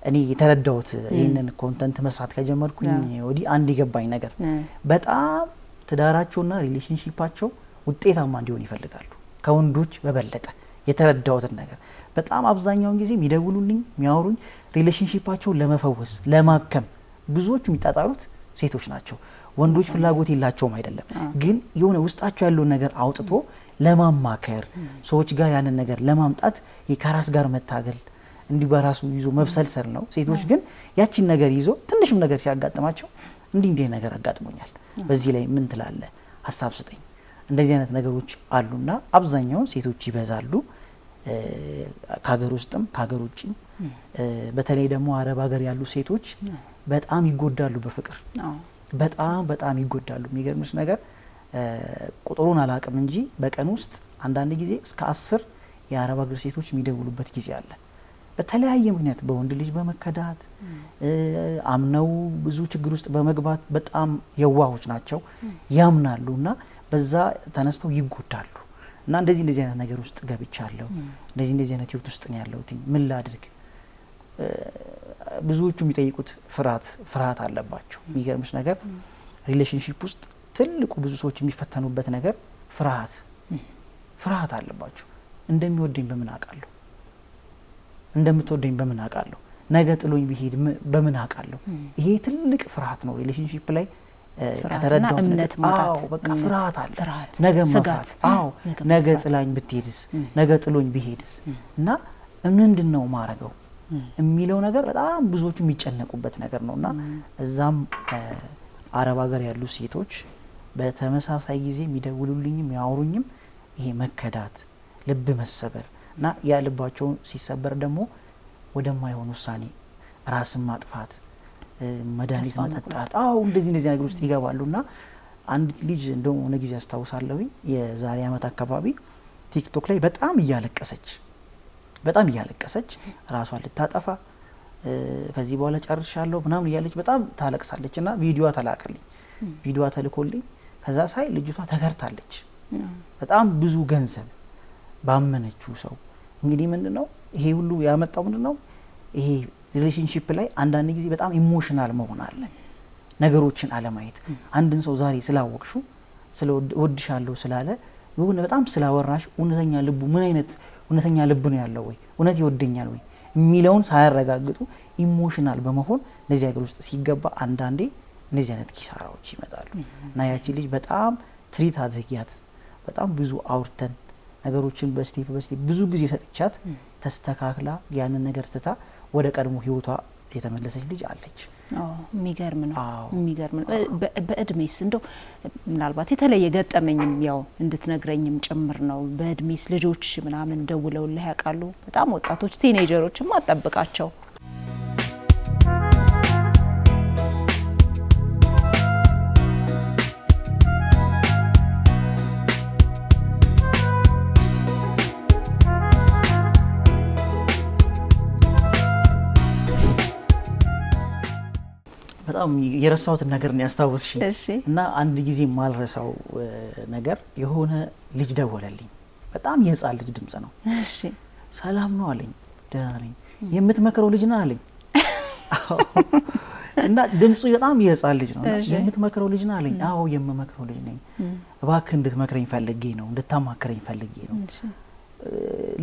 እኔ የተረዳሁት ይህንን ኮንተንት መስራት ከጀመርኩኝ ወዲህ አንድ የገባኝ ነገር በጣም ትዳራቸውና ሪሌሽንሺፓቸው ውጤታማ እንዲሆን ይፈልጋሉ ከወንዶች በበለጠ። የተረዳሁትን ነገር በጣም አብዛኛውን ጊዜ የሚደውሉልኝ የሚያወሩኝ ሪሌሽንሺፓቸውን ለመፈወስ ለማከም ብዙዎቹ የሚጣጣሩት ሴቶች ናቸው። ወንዶች ፍላጎት የላቸውም አይደለም፣ ግን የሆነ ውስጣቸው ያለውን ነገር አውጥቶ ለማማከር ሰዎች ጋር ያንን ነገር ለማምጣት ከራስ ጋር መታገል እንዲህ በራሱ ይዞ መብሰልሰል ነው። ሴቶች ግን ያቺን ነገር ይዞ ትንሽም ነገር ሲያጋጥማቸው እንዲህ ነገር አጋጥሞኛል፣ በዚህ ላይ ምን ትላለህ፣ ሀሳብ ስጠኝ፣ እንደዚህ አይነት ነገሮች አሉና አብዛኛውን ሴቶች ይበዛሉ ከሀገር ውስጥም ከሀገር ውጭም። በተለይ ደግሞ አረብ ሀገር ያሉ ሴቶች በጣም ይጎዳሉ በፍቅር በጣም ይጎዳሉ። የሚገርምሽ ነገር ቁጥሩን አላቅም እንጂ በቀን ውስጥ አንዳንድ ጊዜ እስከ 10 የአረብ ሀገር ሴቶች የሚደውሉበት ጊዜ አለ። በተለያየ ምክንያት በወንድ ልጅ በመከዳት አምነው ብዙ ችግር ውስጥ በመግባት በጣም የዋሆች ናቸው፣ ያምናሉ እና በዛ ተነስተው ይጎዳሉ። እና እንደዚህ አይነት ነገር ውስጥ ገብቻለሁ፣ እንደዚህ አይነት ህይወት ውስጥ ነው ያለሁት፣ ምን ላድርግ? ብዙዎቹ የሚጠይቁት ፍርሃት አለባቸው። የሚገርምሽ ነገር ሪሌሽንሺፕ ውስጥ ትልቁ ብዙ ሰዎች የሚፈተኑበት ነገር ፍርሃት አለባቸው። እንደሚወደኝ በምን አውቃለሁ? እንደምትወደኝ በምን አውቃለሁ? ነገ ጥሎኝ ቢሄድ በምን አውቃለሁ? ይሄ ትልቅ ፍርሃት ነው ሪሌሽንሺፕ ላይ ከተረዳው
እምነት ማጣት።
በቃ ፍርሃት አለ፣ ነገ መፍራት። ነገ ጥላኝ ብትሄድስ፣ ነገ ጥሎኝ ቢሄድስ እና ምንድነው ማረገው የሚለው ነገር በጣም ብዙዎቹ የሚጨነቁበት ነገር ነውና እዛም አረብ ሀገር ያሉ ሴቶች በተመሳሳይ ጊዜ የሚደውሉልኝም ያወሩኝም ይሄ መከዳት፣ ልብ መሰበር እና ያ ልባቸው ሲሰበር ደግሞ ወደማይሆን ውሳኔ ራስን ማጥፋት፣ መድኃኒት መጠጣት፣ እንደዚህ ነገር ውስጥ ይገባሉና አንድ ልጅ እንደው ሆነ ጊዜ አስታውሳለሁኝ የዛሬ አመት አካባቢ ቲክቶክ ላይ በጣም እያለቀሰች ራሷን ልታጠፋ ከዚህ በኋላ ጨርሻለሁ ምናምን እያለች በጣም ታለቅሳለችና ቪዲዮዋ ተላከልኝ። ቪዲዮዋ ተልኮልኝ ከዛ ሳይ ልጅቷ ተከርታለች። በጣም ብዙ ገንዘብ ባመነችው ሰው። እንግዲህ ምንድነው ይሄ ሁሉ ያመጣው? ምንድነው ይሄ ሪሌሽንሺፕ ላይ አንዳንድ ጊዜ በጣም ኢሞሽናል መሆን አለ፣ ነገሮችን አለማየት። አንድን ሰው ዛሬ ስላወቅሹ ስለወድሻለሁ ስላለ የሆነ በጣም ስላወራሽ እውነተኛ ልቡ ምን አይነት እውነተኛ ልብ ነው ያለው ወይ እውነት ይወደኛል ወይ የሚለውን ሳያረጋግጡ ኢሞሽናል በመሆን እነዚህ ሀገር ውስጥ ሲገባ አንዳንዴ እነዚህ አይነት ኪሳራዎች ይመጣሉ። እና ያቺ ልጅ በጣም ትሪት አድርጊያት በጣም ብዙ አውርተን ነገሮችን በስቴፕ ብዙ ጊዜ ሰጥቻት ተስተካክላ ያንን ነገር ትታ ወደ ቀድሞ ህይወቷ የተመለሰች ልጅ አለች።
የሚገርም ነው የሚገርም ነው። በእድሜስ እንደው ምናልባት የተለየ ገጠመኝም ያው እንድትነግረኝም ጭምር ነው። በእድሜስ ልጆች ምናምን ደውለውልህ ያውቃሉ? በጣም ወጣቶች ቲኔጀሮችም አጠብቃቸው
በጣም የረሳሁት ነገር ነው ያስታወስሽ። እና አንድ ጊዜ ማልረሳው ነገር የሆነ ልጅ ደወለልኝ። በጣም የህፃን ልጅ ድምጽ ነው።
እሺ
ሰላም ነው አለኝ። ደህና ነኝ። የምትመክረው ልጅ ነህ አለኝ። እና ድምጹ በጣም የህፃን ልጅ ነው። የምትመክረው ልጅ ነህ አለኝ። አዎ የምመክረው ልጅ ነኝ። እባክህ እንድትመክረኝ ፈልጌ ነው፣ እንድታማክረኝ ፈልጌ ነው።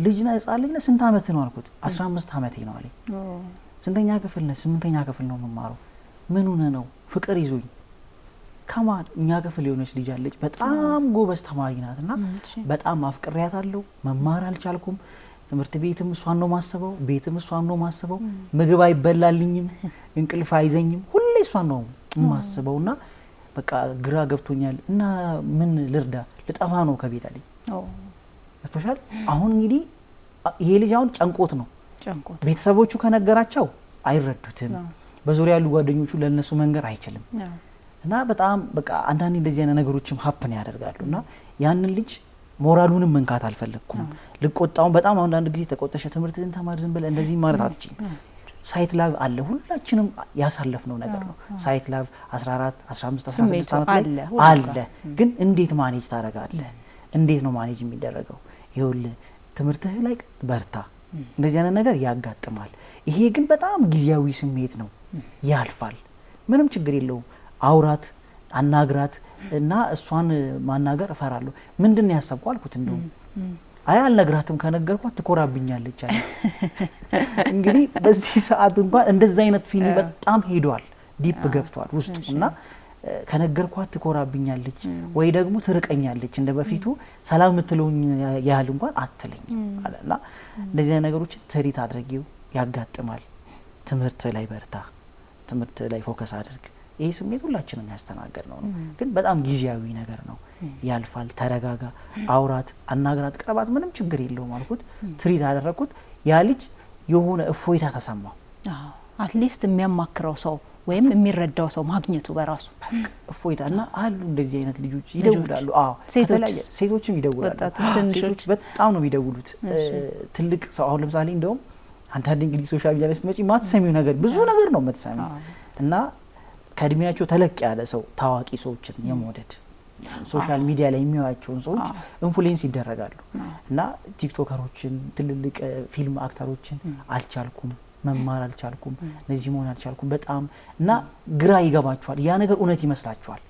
ልጅ ነህ? ህፃን ልጅ ነህ? ስንት አመት ነው አልኩት። 15 አመቴ ነው አለኝ። ስንተኛ ክፍል ነህ? 8ኛ ክፍል ነው የምማረው። ምን ሆነ ነው? ፍቅር ይዞኝ ከማን እኛ ክፍል የሆነች ልጅ አለች። በጣም ጎበዝ ተማሪ ናትና በጣም አፍቅሬያታለሁ። መማር አልቻልኩም። ትምህርት ቤትም እሷን ነው ማስበው፣ ቤትም እሷን ነው ማስበው። ምግብ አይበላልኝም፣ እንቅልፍ አይዘኝም። ሁሌ እሷን ነው ማስበውና በቃ ግራ ገብቶኛል እና ምን ልርዳ? ልጠፋ ነው ከቤት አለኝ። ያስፖሻል። አሁን እንግዲህ ይሄ ልጅ አሁን ጨንቆት ነው። ቤተሰቦቹ ከነገራቸው አይረዱትም። በዙሪያ ያሉ ጓደኞቹ ለነሱ መንገር አይችልም። እና በጣም በቃ አንዳንዴ እንደዚህ አይነት ነገሮችም ሀፕን ያደርጋሉና ያንን ልጅ ሞራሉንም መንካት አልፈለኩም። ልቆጣውን በጣም አንዳንድ ጊዜ ተቆጣሽ ትምህርትን ተማር ዝም ብለህ እንደዚህ ማለት አትችይም። ሳይት ላቭ አለ፣ ሁላችንም ያሳለፍነው ነገር ነው። ሳይት ላቭ 14 15 16 አመት ላይ አለ። ግን እንዴት ማኔጅ ታደርጋለህ? እንዴት ነው ማኔጅ የሚደረገው? ይኸውልህ ትምህርትህ ላይ በርታ። እንደዚህ አይነት ነገር ያጋጥማል። ይሄ ግን በጣም ጊዜያዊ ስሜት ነው፣ ያልፋል። ምንም ችግር የለውም። አውራት፣ አናግራት እና እሷን ማናገር እፈራለሁ። ምንድነው ያሰብኩ አልኩት። እንደውም አይ አልነግራትም፣ ከነገርኳት ትኮራብኛለች አለ። እንግዲህ በዚህ ሰዓት እንኳን እንደዛ አይነት ፊልም በጣም ሄዷል፣ ዲፕ ገብቷል ውስጡ እና ከነገርኳት ትኮራብኛለች ወይ ደግሞ ትርቀኛለች፣ እንደበፊቱ ሰላም ምትለውኝ ያህል እንኳን አትለኝም አለና እንደዚህ አይነት ነገሮች ትሪት አድርጊው፣ ያጋጥማል። ትምህርት ላይ በርታ፣ ትምህርት ላይ ፎከስ አድርግ። ይሄ ስሜት ሁላችንም ያስተናገድ ነው። ግን በጣም ጊዜያዊ ነገር ነው፣ ያልፋል። ተረጋጋ፣ አውራት፣ አናግራት፣ ቅረባት፣ ምንም ችግር የለውም አልኩት። ትሪት አደረኩት። ያ ልጅ የሆነ እፎይታ ተሰማው።
አትሊስት የሚያማክረው ሰው ወይም የሚረዳው ሰው ማግኘቱ በራሱ
እፎይታ እና አሉ እንደዚህ አይነት ልጆች ይደውላሉ። አዎ ሴቶችም ይደውላሉ። ሴቶች በጣም ነው የሚደውሉት። ትልቅ ሰው አሁን ለምሳሌ እንደውም አንዳንድ እንግዲህ ሶሻል ሚዲያ ላይ ስትመጪ ማትሰሚው ነገር ብዙ ነገር ነው የምትሰሚው እና ከእድሜያቸው ተለቅ ያለ ሰው ታዋቂ ሰዎችን የመውደድ ሶሻል ሚዲያ ላይ የሚያዩዋቸውን ሰዎች ኢንፍሉዌንስ ይደረጋሉ እና ቲክቶከሮችን፣ ትልልቅ ፊልም አክተሮችን አልቻልኩም፣ መማር አልቻልኩም፣ እነዚህ መሆን አልቻልኩም በጣም እና ግራ ይገባቸዋል። ያ ነገር እውነት ይመስላቸዋል።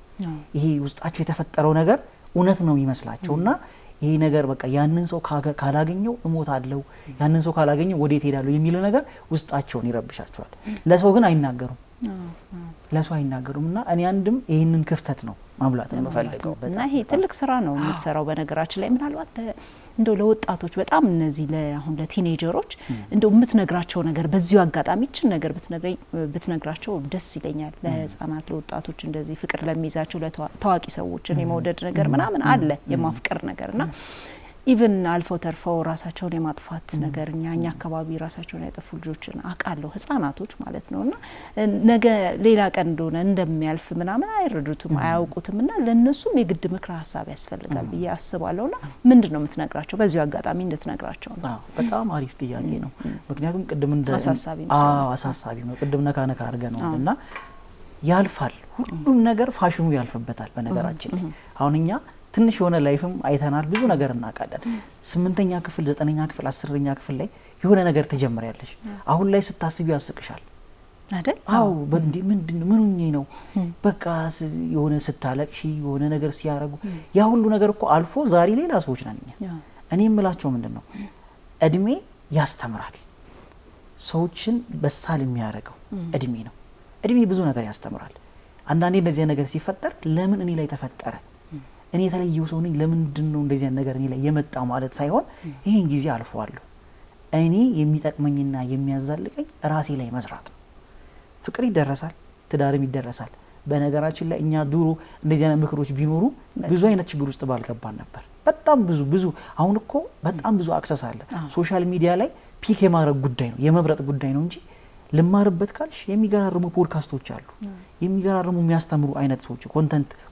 ይሄ ውስጣቸው የተፈጠረው ነገር እውነት ነው ይመስላቸውና ይሄ ነገር በቃ ያንን ሰው ካላገኘው እሞታለሁ፣ ያንን ሰው ካላገኘው ወዴት ሄዳለሁ የሚለው ነገር ውስጣቸውን ይረብሻቸዋል። ለሰው ግን አይናገሩም። ለሰው አይናገሩም እና እኔ አንድም ይሄንን ክፍተት ነው ማብላት የምፈልገው።
እና ይሄ ትልቅ ስራ ነው የምትሰራው። በነገራችን ላይ ምናልባት እንደው ለወጣቶች በጣም እነዚህ አሁን ለቲኔጀሮች እንደው የምትነግራቸው ነገር በዚሁ አጋጣሚ እችን ነገር ብትነግራቸው ደስ ይለኛል። ለህፃናት ለወጣቶች እንደዚህ ፍቅር ለሚይዛቸው ለታዋቂ ሰዎችን የመውደድ ነገር ምናምን አለ የማፍቀር ነገርና ኢቭን አልፎ ተርፈው ራሳቸውን የማጥፋት ነገር እኛ አካባቢ ራሳቸውን ያጠፉ ልጆችን አውቃለሁ፣ ህፃናቶች ማለት ነውና ነገ ሌላ ቀን እንደሆነ እንደሚያልፍ ምናምን አይረዱትም፣ አያውቁትምና ለነሱም የግድ ምክረ ሀሳብ ያስፈልጋል ብዬ አስባለሁና ምንድነው የምትነግራቸው? በዚሁ አጋጣሚ እንድትነግራቸው ነው።
በጣም አሪፍ ጥያቄ ነው። ምክንያቱም ቅድም አሳሳቢ ነው ቅድም ነካ አድርገ ነው እና ያልፋል። ሁሉም ነገር ፋሽኑ ያልፍበታል። በነገራችን ላይ አሁን እኛ ትንሽ የሆነ ላይፍም አይተናል፣ ብዙ ነገር እናውቃለን። 8ኛ ክፍል 9ኛ ክፍል 10ኛ ክፍል ላይ የሆነ ነገር ትጀምሪያለሽ። አሁን ላይ ስታስቢው ያስቅሻል።
አይደል?
አው ምንድን ነው በቃ የሆነ ስታለቅሺ የሆነ ነገር ሲያረጉ ያ ሁሉ ነገር እኮ አልፎ ዛሬ ሌላ ሰዎች ነን እኛ። እኔ የምላቸው ምንድነው እድሜ ያስተምራል። ሰዎችን በሳል የሚያረገው እድሜ ነው። እድሜ ብዙ ነገር ያስተምራል። አንዳንዴ እንደዚህ ነገር ሲፈጠር ለምን እኔ ላይ ተፈጠረ፣ እኔ የተለየው ሰው ነኝ፣ ለምንድነው እንደዚህ ነገር እኔ ላይ የመጣው ማለት ሳይሆን ይሄን ጊዜ አልፈዋለሁ፣ እኔ የሚጠቅመኝና የሚያዛልቀኝ ራሴ ላይ መስራት ነው። ፍቅር ይደረሳል፣ ትዳርም ይደረሳል። በነገራችን ላይ እኛ ድሮ እንደዚህ አይነት ምክሮች ቢኖሩ ብዙ አይነት ችግር ውስጥ ባልገባን ነበር። በጣም ብዙ አሁን እኮ በጣም ብዙ አክሰስ አለ። ሶሻል ሚዲያ ላይ ፒክ የማድረግ ጉዳይ ነው፣ የመብረጥ ጉዳይ ነው እንጂ ልማርበት ካልሽ የሚገራርሙ ፖድካስቶች አሉ፣ የሚገራርሙ የሚያስተምሩ አይነት ሰዎች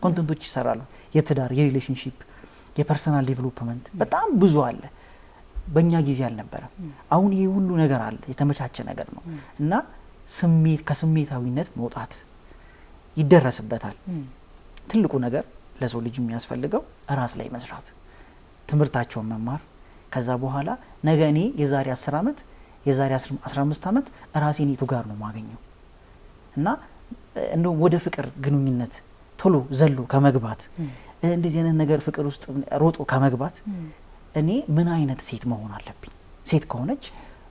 ኮንተንቶች ይሰራሉ። የትዳር፣ የሪሌሽንሺፕ፣ የፐርሰናል ዴቨሎፕመንት በጣም ብዙ አለ። በእኛ ጊዜ አልነበረም። አሁን ይሄ ሁሉ ነገር አለ፣ የተመቻቸ ነገር ነው እና ከስሜታዊነት መውጣት ይደረስበታል። ትልቁ ነገር ለሰው ልጅ የሚያስፈልገው ራስ ላይ መስራት፣ ትምህርታቸውን መማር። ከዛ በኋላ ነገ እኔ የዛሬ 10 አመት የዛሬ 15 አመት ራሴን የቱ ጋር ነው ማገኘው እና እንደው ወደ ፍቅር ግንኙነት ቶሎ ዘሎ ከመግባት እንደዚህ አይነት ነገር ፍቅር ውስጥ ሮጦ ከመግባት እኔ ምን አይነት ሴት መሆን አለብኝ፣ ሴት ከሆነች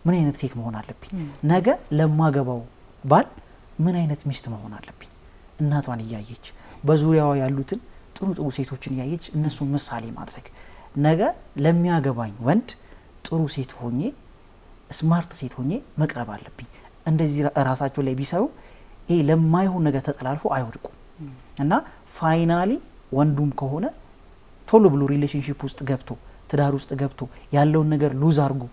ምን አይነት ሴት መሆን አለብኝ፣ ነገ ለማገባው ባል ምን አይነት ሚስት መሆን አለብኝ፣ እናቷን እያየች በዙሪያዋ ያሉትን ጥሩ ሴቶችን እያየች እነሱን ምሳሌ ማድረግ፣ ነገ ለሚያገባኝ ወንድ ጥሩ ሴት ሆኜ ስማርት ሴት ሆኜ መቅረብ አለብኝ። እንደዚህ ራሳቸው ላይ ቢሰሩ ይሄ ለማይሆን ነገር ተጠላልፎ አይወድቁም እና ፋይናሊ ወንዱም ከሆነ ቶሎ ብሎ ሪሌሽንሺፕ ውስጥ ገብቶ ትዳር ውስጥ ገብቶ ያለውን ነገር ሉዝ አድርጎ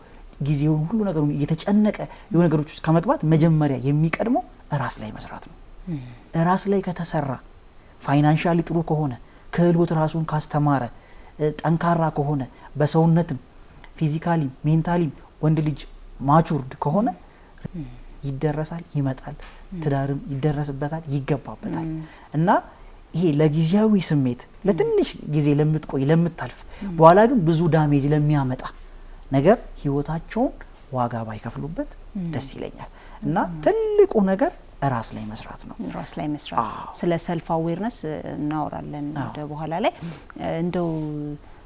ጊዜውን ሁሉ ነገሩን እየተጨነቀ የሆነ ነገሮች ውስጥ ከመግባት መጀመሪያ የሚቀድመው ራስ ላይ መስራት ነው። ራስ ላይ ከተሰራ ፋይናንሻሊ ጥሩ ከሆነ ክህሎት ራሱን ካስተማረ ጠንካራ ከሆነ በሰውነትም ፊዚካሊ ሜንታሊ ወንድ ልጅ ማቹርድ ከሆነ ይደረሳል፣ ይመጣል፣ ትዳርም ይደረስበታል፣ ይገባበታል እና ይሄ ለጊዜያዊ ስሜት ለትንሽ ጊዜ ለምትቆይ ለምታልፍ በኋላ ግን ብዙ ዳሜጅ ለሚያመጣ ነገር ህይወታቸውን ዋጋ ባይከፍሉበት ደስ ይለኛል እና ትልቁ ነገር ራስ ላይ መስራት ነው።
ራስ ላይ መስራት ስለ ሰልፍ አዌርነስ እናወራለን ወደ በኋላ ላይ። እንደው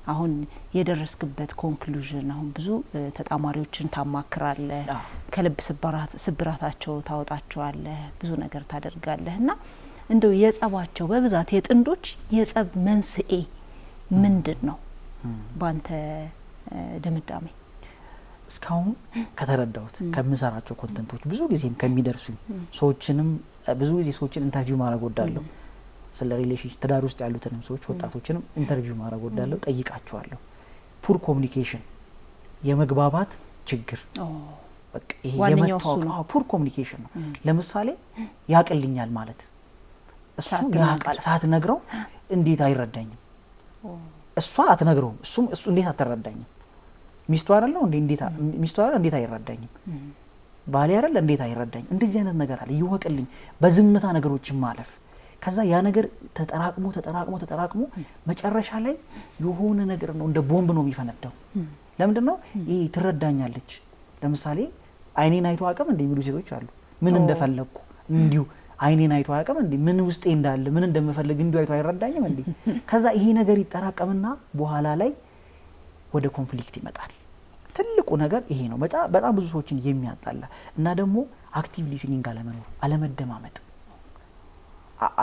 አሁን የደረስክበት ኮንክሉዥን አሁን ብዙ ተጣማሪዎችን ታማክራለህ፣ ከልብ ስብራታቸው ታወጣቸዋለህ፣ ብዙ ነገር ታደርጋለህና እንደው የጸባቸው በብዛት የጥንዶች የጸብ መንስኤ ምንድነው ባንተ ድምዳሜ?
እስካሁን ከተረዳሁት ከምሰራቸው ኮንተንቶች ብዙ ጊዜም ከሚደርሱኝ ሰዎችንም ብዙ ጊዜ ሰዎችን ኢንተርቪው ማድረግ ወዳለሁ። ስለ ሪሌሽንሺፕ ትዳር ውስጥ ያሉትንም ሰዎች ወጣቶችንም ኢንተርቪው ማድረግ ወዳለሁ፣ ጠይቃቸዋለሁ። ፑር ኮሙኒኬሽን የመግባባት ችግር በቃ ይሄ የመታወቅ ፑር ኮሙኒኬሽን ነው። ለምሳሌ ያቅልኛል ማለት እሱ ያቃል ሳትነግረው እንዴት አይረዳኝም? እሷ አትነግረውም፣ እሱ እንዴት አትረዳኝም? ሚስቱ አይደለም እንዴት ሚስቱ አይደለም እንዴት አይረዳኝም? ባሌ አይደለም እንዴት አይረዳኝም? እንደዚህ አይነት ነገር አለ። ይወቅልኝ በዝምታ ነገሮችን ማለፍ። ከዛ ያ ነገር ተጠራቅሞ መጨረሻ ላይ የሆነ ነገር ነው እንደ ቦምብ ነው የሚፈነዳው። ለምንድነው ይሄ ትረዳኛለች? ለምሳሌ አይኔን አይቶ አቀም እንደሚሉ ሴቶች አሉ። ምን እንደፈለኩ እንዲሁ አይኔን አይቶ አቀም እንዴ ምን ውስጤ እንዳለ ምን እንደምፈልግ እንዲሁ አይቶ አይረዳኝም እንዴ? ከዛ ይሄ ነገር ይጠራቀምና በኋላ ላይ ወደ ኮንፍሊክት ይመጣል። ትልቁ ነገር ይሄ ነው በጣም ብዙ ሰዎችን የሚያጣላ እና ደግሞ አክቲቭ ሊስኒንግ አለመኖር፣ አለመደማመጥ።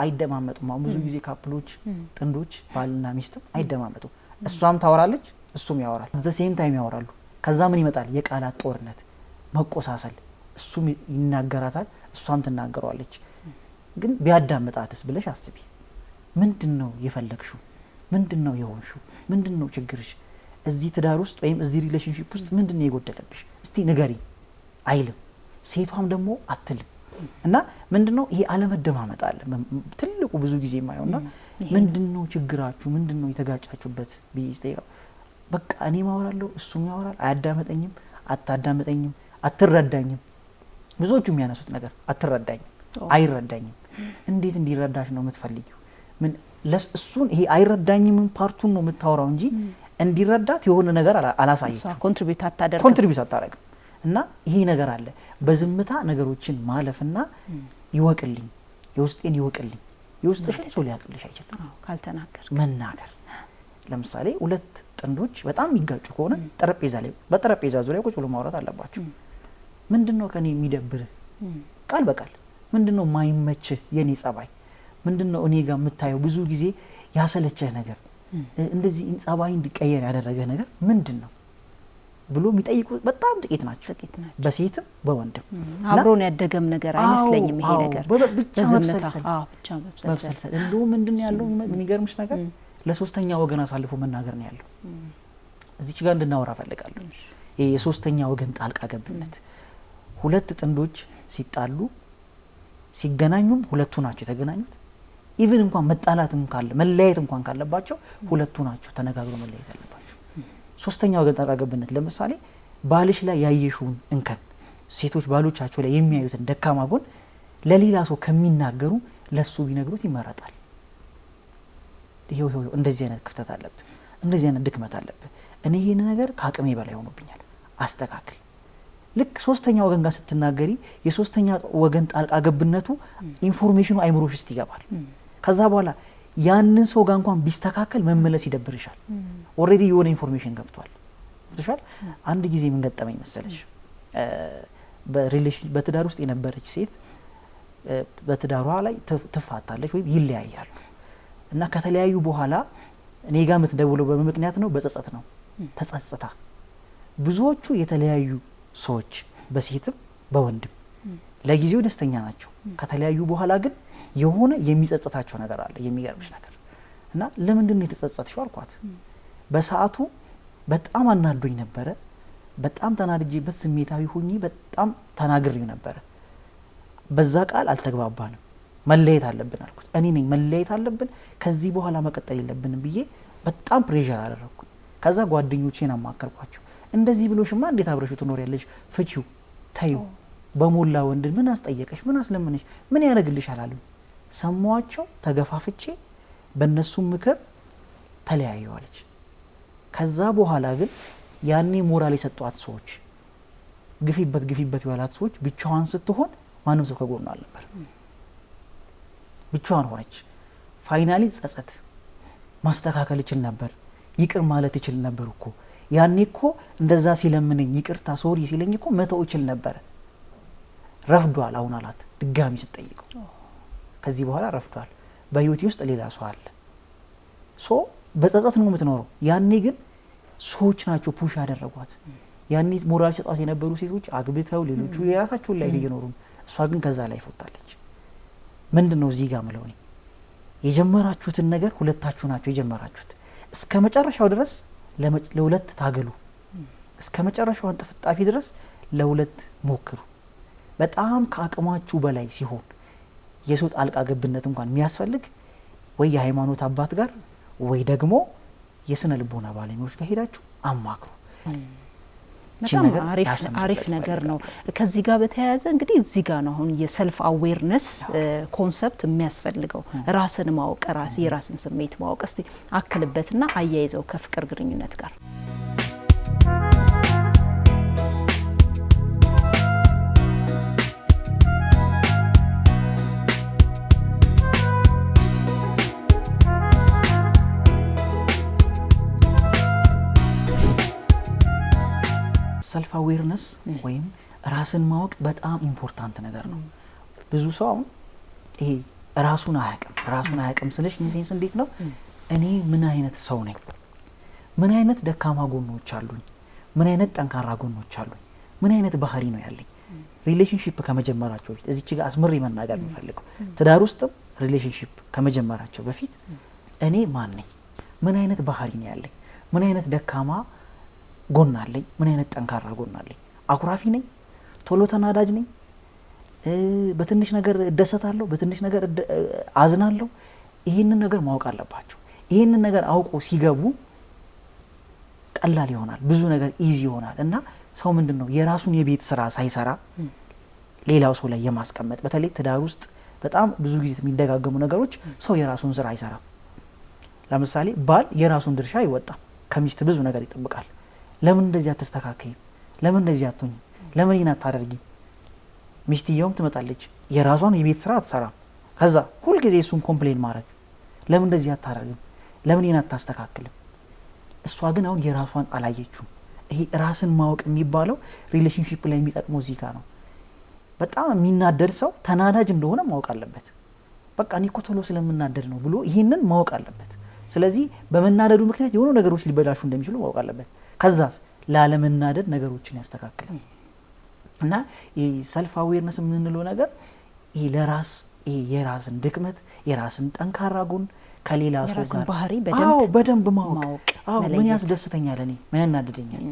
አይደማመጡም። ብዙ ጊዜ ካፕሎች ጥንዶች ባልና ሚስትም አይደማመጡም። እሷም ታወራለች እሱም ያወራል፣ ዘ ሴም ታይም ያወራሉ። ከዛ ምን ይመጣል? የቃላት ጦርነት፣ መቆሳሰል። እሱም ይናገራታል እሷም ትናገረዋለች። ግን ቢያዳምጣትስ ብለሽ አስቢ። ምንድነው የፈለግሽው? ምንድነው የሆንሽው? ምንድነው ችግርሽ? እዚህ ትዳር ውስጥ ወይም እዚህ ሪሌሽንሺፕ ውስጥ ምንድነው የጎደለብሽ? እስቲ ንገሪ አይልም። ሴቷም ደግሞ አትልም። እና ምንድነው ይሄ አለመደማመጥ አለ ትልቁ ብዙ ጊዜ የማየውና ምንድነው ችግራችሁ? ምንድነው የተጋጫችሁበት? ቢስጠይቀው በቃ እኔ ማወራለሁ እሱም ያወራል፣ አያዳመጠኝም፣ አታዳመጠኝም፣ አትረዳኝም። ብዙዎቹ የሚያነሱት ነገር አትረዳኝም፣ አይረዳኝም። እንዴት እንዲረዳሽ ነው የምትፈልጊው? ምን ለእሱን ይሄ አይረዳኝም ፓርቱን ነው የምታወራው እንጂ እንዲረዳት የሆነ ነገር አላሳየችው።
ኮንትሪቢዩት አታደርግም።
እና ይሄ ነገር አለ። በዝምታ ነገሮችን ማለፍና ይወቅልኝ፣ የውስጤን ይወቅልኝ። የውስጥሽን ሰው ሊያቅልሽ አይችልም
ካልተናገር
መናገር። ለምሳሌ ሁለት ጥንዶች በጣም የሚጋጩ ከሆነ በጠረጴዛ ዙሪያ ቁጭ ብሎ ማውራት አለባቸው። ምንድነው ከኔ የሚደብርህ? ቃል በቃል ምንድነው ማይመችህ የኔ ጸባይ? ምንድነው እኔ ጋር የምታየው ብዙ ጊዜ ያሰለቸህ ነገር፣ እንደዚህ ጸባይ እንዲቀየር ያደረገ ነገር ምንድነው ብሎ የሚጠይቁ በጣም ጥቂት ናቸው፣ በሴትም በወንድም።
አብሮን ያደገም ነገር አይመስለኝም ይሄ ነገር
ብቻ መብሰልሰል። እንደውም ምንድን ያለው የሚገርምሽ ነገር ለሶስተኛ ወገን አሳልፎ መናገር ነው ያለው። እዚች ጋር እንድናወራ ፈልጋለሁ። ይሄ የሶስተኛ ወገን ጣልቃ ገብነት። ሁለት ጥንዶች ሲጣሉ ሲገናኙም ሁለቱ ናቸው የተገናኙት። ኢቭን እንኳን መጣላትም ካለ መለያየት እንኳን ካለባቸው ሁለቱ ናቸው ተነጋግረው መለያየት ያለባቸው። ሶስተኛ ወገን ጣልቃ ገብነት ለምሳሌ ባልሽ ላይ ያየሽውን እንከን፣ ሴቶች ባሎቻቸው ላይ የሚያዩትን ደካማ ጎን ለሌላ ሰው ከሚናገሩ ለሱ ቢነግሩት ይመረጣል። ይሄው እንደዚህ አይነት ክፍተት አለብህ፣ እንደዚህ አይነት ድክመት አለብህ፣ እኔ ይሄን ነገር ከአቅሜ በላይ ሆኖብኛል፣ አስተካክል። ልክ ሶስተኛ ወገን ጋር ስትናገሪ የሶስተኛ ወገን ጣልቃ ገብነቱ ኢንፎርሜሽኑ አይምሮሽ ውስጥ ይገባል። ከዛ በኋላ ያንን ሰው ጋር እንኳን ቢስተካከል መመለስ ይደብርሻል። ኦሬዲ የሆነ ኢንፎርሜሽን ገብቷል። ብትሻል አንድ ጊዜ ምን ገጠመኝ መሰለሽ? በትዳር ውስጥ የነበረች ሴት በትዳሯ ላይ ትፋታለች ወይም ይለያያሉ እና ከተለያዩ በኋላ እኔ ጋር የምትደውለው በምክንያት ነው፣ በጸጸት ነው። ተጸጽታ ብዙዎቹ የተለያዩ ሰዎች በሴትም በወንድም ለጊዜው ደስተኛ ናቸው። ከተለያዩ በኋላ ግን የሆነ የሚጸጽታቸው ነገር አለ። የሚገርምሽ ነገር እና ለምንድን ነው የተጸጸትሽው አልኳት። በሰዓቱ በጣም አናዶኝ ነበረ። በጣም ተናድጄበት ስሜታዊ ሆኜ በጣም ተናግሬው ነበረ። በዛ ቃል አልተግባባንም። መለየት አለብን አልኩት። እኔ ነኝ መለየት አለብን፣ ከዚህ በኋላ መቀጠል የለብንም ብዬ በጣም ፕሬሸር አደረኩኝ። ከዛ ጓደኞቼን አማከርኳቸው። እንደዚህ ብሎሽማ እንዴት አብረሽው ትኖሪያለሽ? ፍቺው፣ ተይው፣ በሞላ ወንድን ምን አስጠየቀሽ? ምን አስለምነሽ? ምን ያደርግልሻል አሉኝ። ሰማዋቸው፣ ተገፋፍቼ በእነሱ ምክር ተለያየዋለች። ከዛ በኋላ ግን ያኔ ሞራል የሰጧት ሰዎች፣ ግፊበት ያላት ሰዎች ብቻዋን ስትሆን ማንም ሰው ከጎኗ አልነበር። ብቻዋን ሆነች። ፋይናሊ ጸጸት ማስተካከል ይችል ነበር፣ ይቅር ማለት ይችል ነበር እኮ ያኔ እኮ እንደዛ ሲለምነኝ ይቅርታ ሶሪ ሲለኝ እኮ መተው ይችል ነበር። ረፍዷል አሁን አላት ድጋሚ ስትጠይቀው። ከዚህ በኋላ ረፍዷል፣ በህይወቴ ውስጥ ሌላ ሰው አለ። በጸጸት ነው የምትኖረው። ያኔ ግን ሰዎች ናቸው ፑሽ ያደረጓት። ያኔ ሞራል ሰጧት የነበሩ ሴቶች አግብተው ሌሎቹ የራሳቸውን ላይ እየኖሩ፣ እሷ ግን ከዛ ላይ ፈታለች። ምንድነው እዚህ ጋር ምለው እኔ የጀመራችሁትን ነገር ሁለታችሁ ናችሁ የጀመራችሁት። እስከ መጨረሻው ድረስ ለሁለት ታገሉ። እስከ መጨረሻው አንጥፍጣፊ ድረስ ለሁለት ሞክሩ። በጣም ከአቅማችሁ በላይ ሲሆን የሰው ጣልቃ ገብነት እንኳን የሚያስፈልግ ወይ የሃይማኖት አባት ጋር ወይ ደግሞ የስነ ልቦና ባለሙያዎች ጋር ሄዳችሁ አማክሩ።
በጣም አሪፍ ነገር ነው። ከዚህ ጋር በተያያዘ እንግዲህ እዚህ ጋር ነው አሁን የሰልፍ አዌርነስ ኮንሰፕት የሚያስፈልገው። ራስን ማወቅ፣ የራስን ስሜት ማወቅ። እስቲ አክልበትና አያይዘው ከፍቅር ግንኙነት ጋር
ሰልፍ አዌርነስ ወይም ራስን ማወቅ በጣም ኢምፖርታንት ነገር ነው። ብዙ ሰው አሁን ይሄ ራሱን አያውቅም ስለሽ ኢንሴንስ እንዴት ነው? እኔ ምን አይነት ሰው ነኝ? ምን አይነት ደካማ ጎኖች አሉኝ? ምን አይነት ጠንካራ ጎኖች አሉኝ? ምን አይነት ባህሪ ነው ያለኝ? ሪሌሽንሺፕ ከመጀመራቸው በፊት እዚች ጋር አስምሬ መናገር የምፈልገው ትዳር ውስጥም ሪሌሽንሺፕ ከመጀመራቸው በፊት እኔ ማን ነኝ? ምን አይነት ባህሪ ነው ያለኝ? ምን አይነት ደካማ ጎን አለኝ? ምን አይነት ጠንካራ ጎን አለኝ? አኩራፊ ነኝ? ቶሎ ተናዳጅ ነኝ? በትንሽ ነገር እደሰታለሁ? በትንሽ ነገር አዝናለሁ? ይሄንን ነገር ማወቅ አለባቸው። ይሄንን ነገር አውቆ ሲገቡ ቀላል ይሆናል፣ ብዙ ነገር ኢዚ ይሆናል። እና ሰው ምንድነው የራሱን የቤት ስራ ሳይሰራ ሌላው ሰው ላይ የማስቀመጥ፣ በተለይ ትዳር ውስጥ በጣም ብዙ ጊዜ የሚደጋገሙ ነገሮች፣ ሰው የራሱን ስራ አይሰራም። ለምሳሌ ባል የራሱን ድርሻ አይወጣም፣ ከሚስት ብዙ ነገር ይጠብቃል። ለምን እንደዚህ አትስተካከይም? ለምን እንደዚህ አትሆኝም? ለምን ይህን አታደርጊም? ሚስትየውም ትመጣለች የራሷን የቤት ስራ አትሰራም። ከዛ ሁልጊዜ እሱን ኮምፕሌን ማድረግ ለምን እንደዚህ አታደርግም? ለምን ይህን አታስተካክልም? እሷ ግን አሁን የራሷን አላየችውም። ይሄ ራስን ማወቅ የሚባለው ሪሌሽንሺፕ ላይ የሚጠቅመው እዚህ ጋር ነው። በጣም የሚናደድ ሰው ተናዳጅ እንደሆነ ማወቅ አለበት። በቃ እኔ እኮ ቶሎ ስለምናደድ ነው ብሎ ይህንን ማወቅ አለበት። ስለዚህ በመናደዱ ምክንያት የሆኑ ነገሮች ሊበላሹ እንደሚችሉ ማወቅ አለበት። ከዛስ ላለመናደድ ነገሮችን ያስተካክላል። እና ሰልፍ አዌርነስ የምንለው ነገር ይሄ ለራስ የራስን ድክመት የራስን ጠንካራ ጎን ከሌላ ሰው ጋር
ባህሪ
በደንብ ማወቅ ምን ያስደስተኛል፣ እኔ ምን ያናድደኛል።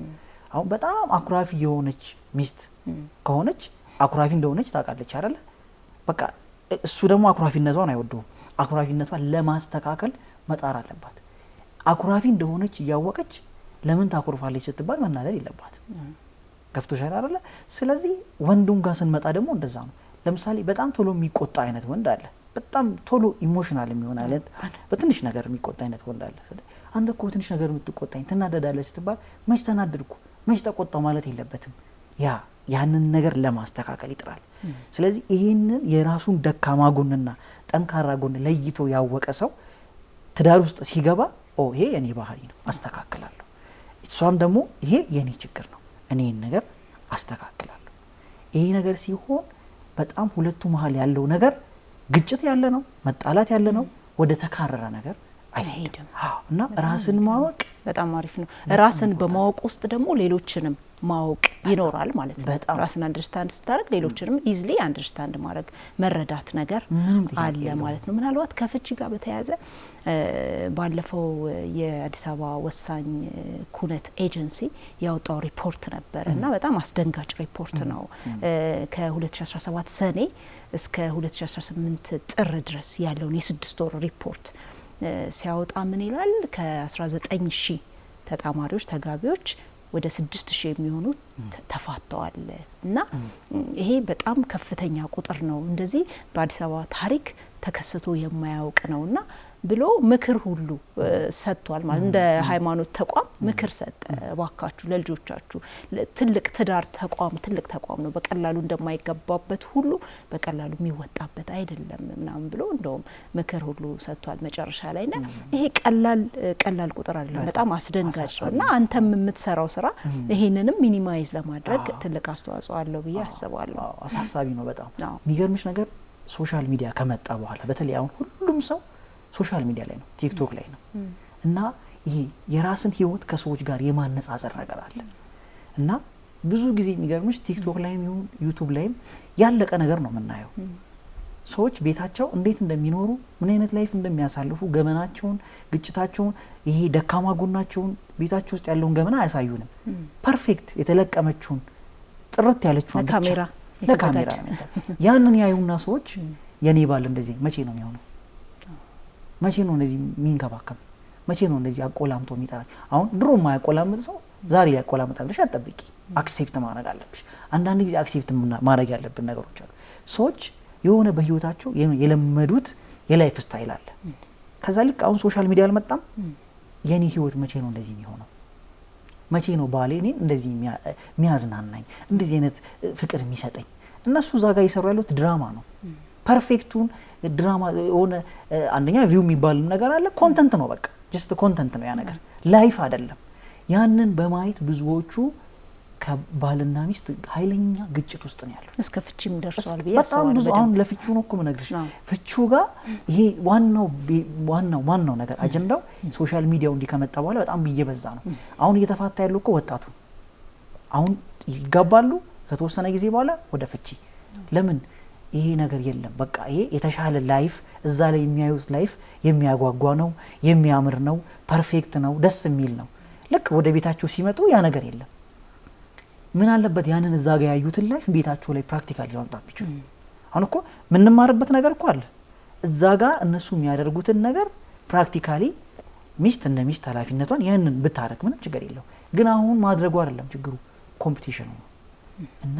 አሁን በጣም አኩራፊ የሆነች ሚስት ከሆነች አኩራፊ እንደሆነች ታውቃለች አይደለ? በቃ እሱ ደግሞ አኩራፊነቷን አይወደውም። አኩራፊነቷን ለማስተካከል መጣር አለባት። አኩራፊ እንደሆነች እያወቀች ለምን ታኮርፋለች ስትባል መናደድ የለባትም። ገብቶሻል አይደለ? ስለዚህ ወንዱም ጋር ስንመጣ ደግሞ እንደዛ ነው። ለምሳሌ በጣም ቶሎ የሚቆጣ አይነት ወንድ አለ። በጣም ቶሎ ኢሞሽናል የሚሆን አይነት በትንሽ ነገር የሚቆጣ አይነት ወንድ አለ። አንተ እኮ በትንሽ ነገር የምትቆጣኝ ትናደዳለህ ስትባል መች ተናደድኩ መች ተቆጣው ማለት የለበትም። ያንን ነገር ለማስተካከል ይጥራል። ስለዚህ ይህንን የራሱን ደካማ ጎንና ጠንካራ ጎን ለይቶ ያወቀ ሰው ትዳር ውስጥ ሲገባ ይሄ የኔ ባህሪ ነው አስተካክላለሁ፣ እሷም ደግሞ ይሄ የኔ ችግር ነው እኔ ይህን ነገር አስተካክላለሁ። ይሄ ነገር ሲሆን በጣም ሁለቱ መሀል ያለው ነገር ግጭት ያለ ነው፣ መጣላት ያለ ነው፣ ወደ ተካረረ ነገር አይሄድም። እና ራስን ማወቅ
በጣም አሪፍ ነው። ራስን በማወቅ ውስጥ ደግሞ ሌሎችንም ማወቅ ይኖራል ማለት ነው። ራስን አንደርስታንድ ስታደርግ ሌሎችንም ኢዝሊ አንደርስታንድ ማድረግ መረዳት ነገር አለ ማለት ነው። ምናልባት ከፍቺ ጋር በተያያዘ ባለፈው የአዲስ አበባ ወሳኝ ኩነት ኤጀንሲ ያወጣው ሪፖርት ነበር እና በጣም አስደንጋጭ ሪፖርት ነው። ከ2017 ሰኔ እስከ 2018 ጥር ድረስ ያለውን የ6 ወር ሪፖርት ሲያወጣ ምን ይላል? ከ19,000 ተጣማሪዎች ተጋቢዎች ወደ 6,000 የሚሆኑ ተፋተዋል እና ይሄ በጣም ከፍተኛ ቁጥር ነው። እንደዚህ በአዲስ አበባ ታሪክ ተከስቶ የማያውቅ ነውና ብሎ ምክር ሁሉ ሰጥቷል ማለት እንደ ሃይማኖት ተቋም ምክር ሰጠ። ባካችሁ ለልጆቻችሁ ትልቅ ትዳር ተቋም ትልቅ ተቋም ነው፣ በቀላሉ እንደማይገባበት ሁሉ በቀላሉ የሚወጣበት አይደለም ምናምን ብሎ እንደውም ምክር ሁሉ ሰጥቷል መጨረሻ ላይና ይሄ ቀላል ቁጥር አይደለም፣ በጣም አስደንጋጭ ነውና አንተም የምትሰራው ስራ ይሄንንም ሚኒማይዝ ለማድረግ ትልቅ አስተዋጽኦ አለው ብዬ አስባለሁ።
አሳሳቢ ነው በጣም። የሚገርምሽ ነገር ሶሻል ሚዲያ ከመጣ በኋላ በተለይ አሁን ሁሉም ሰው ሶሻል ሚዲያ ላይ ነው፣ ቲክቶክ ላይ ነው እና ይሄ የራስን ህይወት ከሰዎች ጋር የማነጻጸር ነገር አለ እና ብዙ ጊዜ የሚገርምሽ ቲክቶክ ላይም ይሁን ዩቲዩብ ላይም ያለቀ ነገር ነው የምናየው። ሰዎች ቤታቸው እንዴት እንደሚኖሩ ምን አይነት ላይፍ እንደሚያሳልፉ ገመናቸውን፣ ግጭታቸውን፣ ይሄ ደካማ ጎናቸውን ቤታቸው ውስጥ ያለውን ገመና አያሳዩንም። ፐርፌክት የተለቀመችውን ጥርት ያለችውን ለካሜራ ያንን ያዩና ሰዎች የኔ ባል እንደዚህ መቼ ነው የሚሆነው? መቼ ነው እንደዚህ የሚንከባከብ? መቼ ነው እንደዚህ አቆላምጦ የሚጠራኝ? አሁን ድሮ ማያቆላምጥ ሰው ዛሬ ያቆላምጣል ብለሽ አትጠብቂ። አክሴፕት ማድረግ አለብሽ። አንዳንድ ጊዜ አክሴፕት ማድረግ ያለብን ነገሮች አሉ። ሰዎች የሆነ በህይወታቸው የለመዱት የላይፍ ስታይል አለ። ከዛ ልክ አሁን ሶሻል ሚዲያ አልመጣም፣ የኔ ህይወት መቼ ነው እንደዚህ የሚሆነው? መቼ ነው ባሌ እኔን እንደዚህ የሚያዝናናኝ እንደዚህ አይነት ፍቅር የሚሰጠኝ? እነሱ እዛ ጋር እየሰሩ ያሉት ድራማ ነው። ፐርፌክቱን ድራማ የሆነ አንደኛ ቪው የሚባል ነገር አለ። ኮንተንት ነው፣ በቃ ጀስት ኮንተንት ነው ያ ነገር፣ ላይፍ አይደለም። ያንን በማየት ብዙዎቹ ከባልና ሚስት ኃይለኛ ግጭት ውስጥ ነው ያሉት። እስከ ፍቺም ደርሷል ብዬ አስባለሁ። በጣም ብዙ አሁን ለፍቺው ነው እኮ መነግርሽ። ፍቺው ጋር ይሄ ዋናው ነገር አጀንዳው ሶሻል ሚዲያው እንዲከመጣ በኋላ በጣም እየበዛ ነው። አሁን እየተፋታ ያለው እኮ ወጣቱ አሁን ይጋባሉ፣ ከተወሰነ ጊዜ በኋላ ወደ ፍቺ። ለምን? ይሄ ነገር የለም። በቃ ይሄ የተሻለ ላይፍ እዛ ላይ የሚያዩት ላይፍ የሚያጓጓ ነው፣ የሚያምር ነው፣ ፐርፌክት ነው፣ ደስ የሚል ነው። ልክ ወደ ቤታቸው ሲመጡ ያ ነገር የለም። ምን አለበት ያንን እዛ ጋር ያዩትን ላይፍ ቤታቸው ላይ ፕራክቲካሊ ማምጣት ቢችሉ። አሁን እኮ ምንማርበት ነገር እኮ አለ እዛ ጋር እነሱ የሚያደርጉትን ነገር ፕራክቲካሊ ሚስት እንደ ሚስት ኃላፊነቷን ያንን ብታረግ ምንም ችግር የለው። ግን አሁን ማድረጉ አይደለም ችግሩ፣ ኮምፒቲሽኑ ነው። እና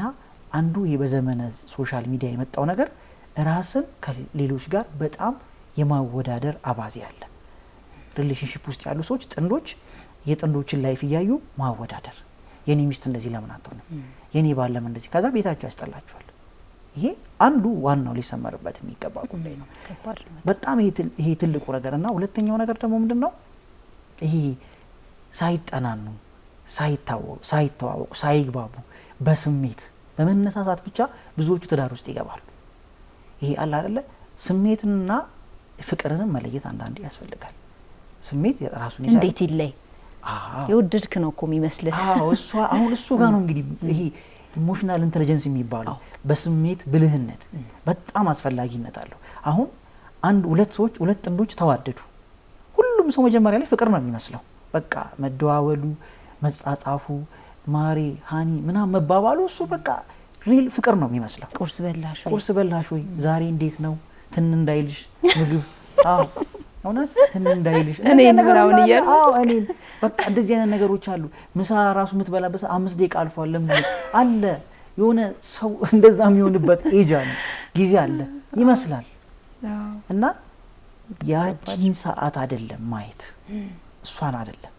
አንዱ ይሄ በዘመነ ሶሻል ሚዲያ የመጣው ነገር ራስን ከሌሎች ጋር በጣም የማወዳደር አባዜ አለ። ሪሌሽንሺፕ ውስጥ ያሉ ሰዎች ጥንዶች የጥንዶችን ላይፍ እያዩ ማወዳደር የኔ ሚስት እንደዚህ ለምን አትሆንም? የኔ ባል ለምን እንደዚህ? ከዛ ቤታቸው ያስጠላቸዋል። ይሄ አንዱ ዋናው ሊሰመርበት የሚገባ ጉዳይ ነው። በጣም ይሄ ትልቁ ነገር እና ሁለተኛው ነገር ደግሞ ምንድነው? ይሄ ሳይጠናኑ፣ ሳይተዋወቁ፣ ሳይግባቡ በስሜት በመነሳሳት ብቻ ብዙዎቹ ትዳር ውስጥ ይገባሉ። ይሄ አለ አይደለ? ስሜትንና ፍቅርንም መለየት አንዳንዴ ያስፈልጋል። ስሜት ራሱን ይችላል።
እንዴት ይለይ? የወደድክ ነው እኮ የሚመስልህ።
አሁን እሱ ጋር ነው እንግዲህ ይሄ ኢሞሽናል ኢንተለጀንስ የሚባለው በስሜት ብልህነት በጣም አስፈላጊነት አለው። አሁን ሁለት ጥንዶች ተዋደዱ። ሁሉም ሰው መጀመሪያ ላይ ፍቅር ነው የሚመስለው። በቃ መደዋወሉ፣ መጻጻፉ፣ ማሬ ሃኒ ምናምን መባባሉ እሱ በቃ ሪል ፍቅር ነው የሚመስለው። ቁርስ በላሽ ወይ ዛሬ እንዴት ነው ትን እንዳይልሽ ምግብ እውነት ትን እንዳይልሽ እኔ ነገራውን እኔ በቃ እንደዚህ አይነት ነገሮች አሉ። ምሳ ራሱ የምትበላበት 5 ደቂቃ አልፏል ለምን አለ የሆነ ሰው እንደዛ የሚሆንበት ኤጅ አለ ጊዜ አለ ይመስላል። እና ያቺን ሰዓት አይደለም ማየት እሷን አይደለም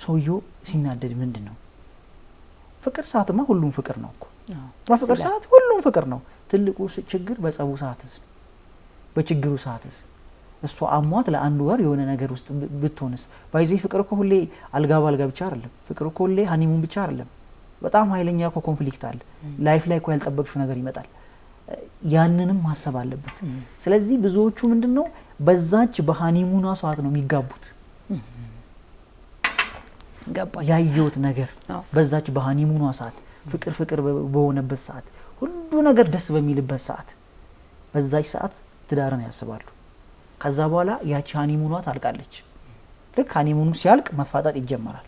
ሰውየው ሲናደድ ምንድነው ፍቅር ሰዓትማ ሁሉም ፍቅር ነው እኮ በፍቅር ሰዓት ሁሉም ፍቅር ነው። ትልቁ ችግር በጸቡ ሰዓትስ በችግሩ ሰዓትስ እሷ አሟት ለአንድ ወር የሆነ ነገር ውስጥ ብትሆንስ? ባይዘይ ፍቅር እኮ ሁሌ አልጋ ባልጋ ብቻ አይደለም። ፍቅር እኮ ሁሌ ሃኒሙን ብቻ አይደለም። በጣም ኃይለኛ እኮ ኮንፍሊክት አለ። ላይፍ ላይ እኮ ያልጠበቅሽው ነገር ይመጣል። ያንንም ማሰብ አለበት። ስለዚህ ብዙዎቹ ምንድነው በዛች በሃኒሙና ሰዓት ነው የሚጋቡት። ያየውት ነገር በዛች በሃኒሙና ሰዓት ፍቅር በሆነበት ሰዓት ሁሉ ነገር ደስ በሚልበት ሰዓት በዛች ሰዓት ትዳርን ያስባሉ። ከዛ በኋላ ያቺ ሃኒሙኗ ታልቃለች። ልክ ሃኒሙኑ ሲያልቅ መፋጣጥ ይጀመራል።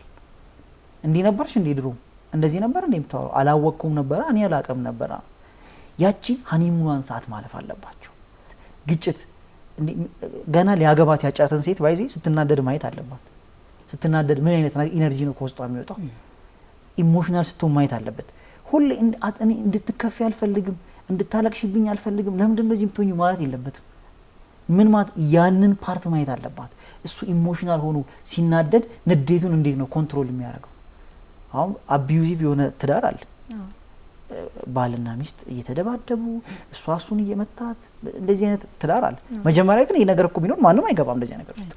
እንዲህ ነበርሽ እንዴ ድሮ እንደዚህ ነበር እንዴ የምታወራው? አላወቅኩም ነበር እኔ አላቀም ነበር። ያቺ ሃኒሙኗን ሰዓት ማለፍ አለባቸው። ግጭት ገና ሊያገባት ያጫተን ሴት ባይዚ ስትናደድ ማየት አለባት። ስትናደድ ምን አይነት ኢነርጂ ነው ከውስጧ የሚወጣው? ኢሞሽናል ስትሆን ማየት አለበት። ሁሌ እኔ እንድትከፍ አልፈልግም፣ እንድታለቅሽብኝ አልፈልግም፣ ለምንድን ነው እንደዚህ የምትሆኚው ማለት የለበትም። ምን ማለት ያንን ፓርት ማየት አለባት። እሱ ኢሞሽናል ሆኖ ሲናደድ ንዴቱን እንዴት ነው ኮንትሮል የሚያደርገው? አሁን አቢዩዚቭ የሆነ ትዳር አለ። ባልና ሚስት እየተደባደቡ እሱን እየመታት እንደዚህ አይነት ትዳር አለ። መጀመሪያ ግን ይሄ ነገር እኮ ቢኖር ማንም አይገባም እንደዚህ ነገር ውስጥ።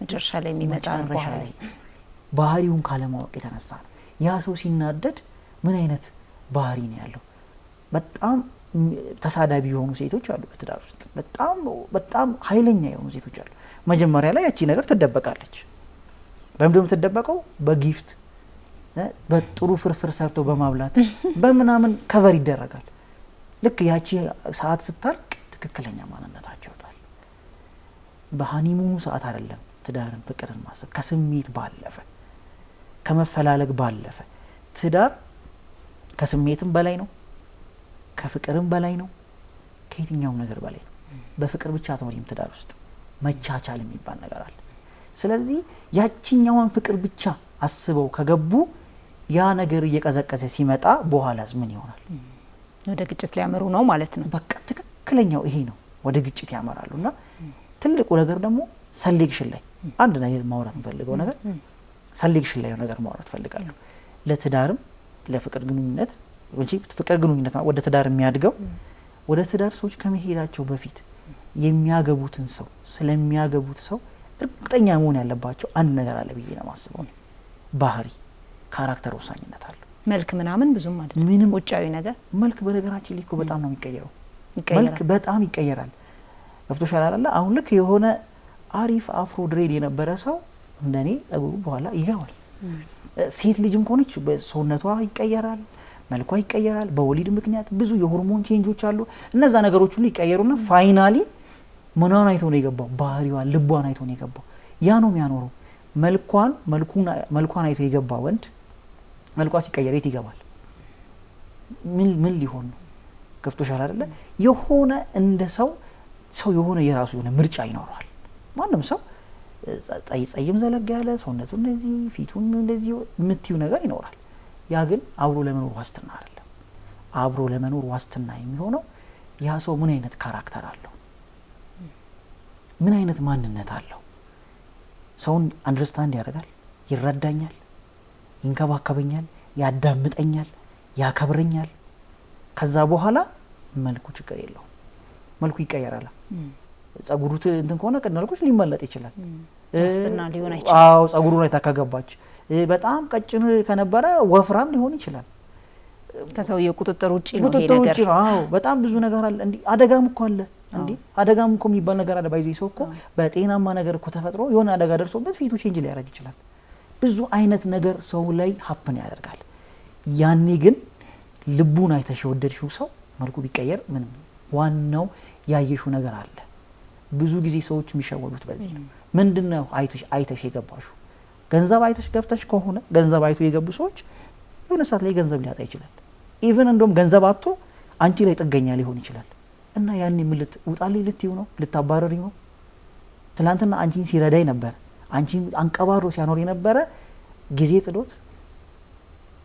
መጨረሻ ላይ የሚመጣ
ባህሪውን ካለማወቅ የተነሳ ነው። ያ ሰው ሲናደድ ምን አይነት ባህሪ ነው ያለው? በጣም ተሳዳቢ የሆኑ ሴቶች አሉ በትዳር ውስጥ። በጣም ኃይለኛ የሆኑ ሴቶች አሉ። መጀመሪያ ላይ ያቺ ነገር ትደበቃለች። በምንድን ነው የምትደበቀው? በጊፍት በጥሩ ፍርፍር ሰርተው በማብላት በምናምን ከቨር ይደረጋል። ልክ ያቺ ሰዓት ስታልቅ ትክክለኛ ማንነታቸው ይወጣል። በሃኒሙኑ ሰዓት አይደለም ትዳርን ፍቅርን ማሰብ። ከስሜት ባለፈ ከመፈላለግ ባለፈ ትዳር ከስሜትም በላይ ነው፣ ከፍቅርም በላይ ነው፣ ከየትኛውም ነገር በላይ ነው። በፍቅር ብቻ አትኖሪም ትዳር ውስጥ መቻቻል የሚባል ነገር አለ። ስለዚህ ያቺኛውን ፍቅር ብቻ አስበው ከገቡ ያ ነገር እየቀዘቀዘ ሲመጣ በኋላስ ምን ይሆናል?
ወደ ግጭት ሊያመሩ ነው ማለት ነው።
በቃ ትክክለኛው ይሄ ነው፣ ወደ ግጭት ያመራሉና ትልቁ ነገር ደግሞ ሰሌክሽን ላይ አንድ ነገር ማውራት እንፈልገው ነገር ሰሌክሽን ላይ ነገር ማውራት ፈልጋለሁ። ለትዳርም ለፍቅር ግንኙነት ወንጂ ፍቅር ግንኙነት ወደ ትዳር የሚያድገው ወደ ትዳር ሰዎች ከመሄዳቸው በፊት የሚያገቡትን ሰው ስለሚያገቡት ሰው እርግጠኛ መሆን ያለባቸው አንድ ነገር አለ ብዬ ነው የማስበው። ባህሪ፣ ካራክተር ወሳኝነት አለው።
መልክ ምናምን ብዙም አይደለም። ምንም ውጫዊ ነገር መልክ
በነገራችን ላይ እኮ በጣም ነው የሚቀየረው። መልክ በጣም ይቀየራል። ገብቶሻል አይደል? አሁን ልክ የሆነ አሪፍ አፍሮ ድሬድ የነበረ ሰው እንደኔ ጸጉሩ በኋላ ይገባል። ሴት ልጅም ከሆነች በሰውነቷ ይቀየራል፣ መልኳ ይቀየራል። በወሊድ ምክንያት ብዙ የሆርሞን ቼንጆች አሉ። እነዛ ነገሮች ሁሉ ይቀየሩና ፋይናሊ ምኗን አይቶ ነው የገባው? ባህሪዋን፣ ልቧን አይቶ ነው የገባው። ያ ነው የሚያኖረው። መልኳን አይቶ የገባ ወንድ መልኳ ሲቀየር የት ይገባል? ምን ሊሆን ነው? ገብቶሻል አይደለ? የሆነ እንደ ሰው የሆነ የራሱ የሆነ ምርጫ ይኖረዋል። ማንም ሰው ጸይም ዘለግ ያለ ሰውነቱ እንደዚህ ፊቱን እንደዚህ የምትዩ ነገር ይኖራል። ያ ግን አብሮ ለመኖር ዋስትና አይደለም። አብሮ ለመኖር ዋስትና የሚሆነው ያ ሰው ምን አይነት ካራክተር አለው፣ ምን አይነት ማንነት አለው፣ ሰውን አንደርስታንድ ያደርጋል፣ ይረዳኛል፣ ይንከባከበኛል፣ ያዳምጠኛል፣ ያከብረኛል። ከዛ በኋላ መልኩ ችግር የለውም፣ መልኩ ይቀየራል። ጸጉሩ እንትን ከሆነ ቅድመልኮች ሊመለጥ ይችላል።
ያስትና ሊሆን አይችልም።
አዎ ጸጉሩ ላይ ታከገባች በጣም ቀጭን ከነበረ ወፍራም ሊሆን ይችላል።
ከሰውየው ቁጥጥር ውጪ ነው ይሄ
ቁጥጥር
ነገር።
ውጪ ነው። አዎ በጣም ብዙ ነገር አለ። እንዲ አደጋም እኮ አለ። እንዲ አደጋም እኮ የሚባል ነገር አለ። ባይዞ ሰው እኮ በጤናማ ነገር እኮ ተፈጥሮ የሆነ አደጋ ደርሶበት ፊቱ ቼንጅ ሊያደርግ ይችላል። ብዙ አይነት ነገር ሰው ላይ ሀፕን ያደርጋል። ያኔ ግን ልቡን አይተሽ የወደድሽው ሰው መልኩ ቢቀየር ምንም ዋናው ያየሽው ነገር አለ። ብዙ ጊዜ ሰዎች የሚሸወዱት በዚህ ነው። ምንድነው አይተሽ የገባሽው? ገንዘብ አይተሽ ገብተሽ ከሆነ ገንዘብ አይቶ የገቡ ሰዎች የሆነ ሰዓት ላይ ገንዘብ ሊያጣ ይችላል። ኢቭን እንደውም ገንዘብ አጥቶ አንቺ ላይ ጥገኛ ሊሆን ይችላል። እና ያኔ ምልት ውጣልኝ ልትዩ ነው? ልታባረሪ ነው? ትላንትና አንቺን ሲረዳይ ነበር፣ አንቺን አንቀባሮ ሲያኖር የነበረ ጊዜ ጥሎት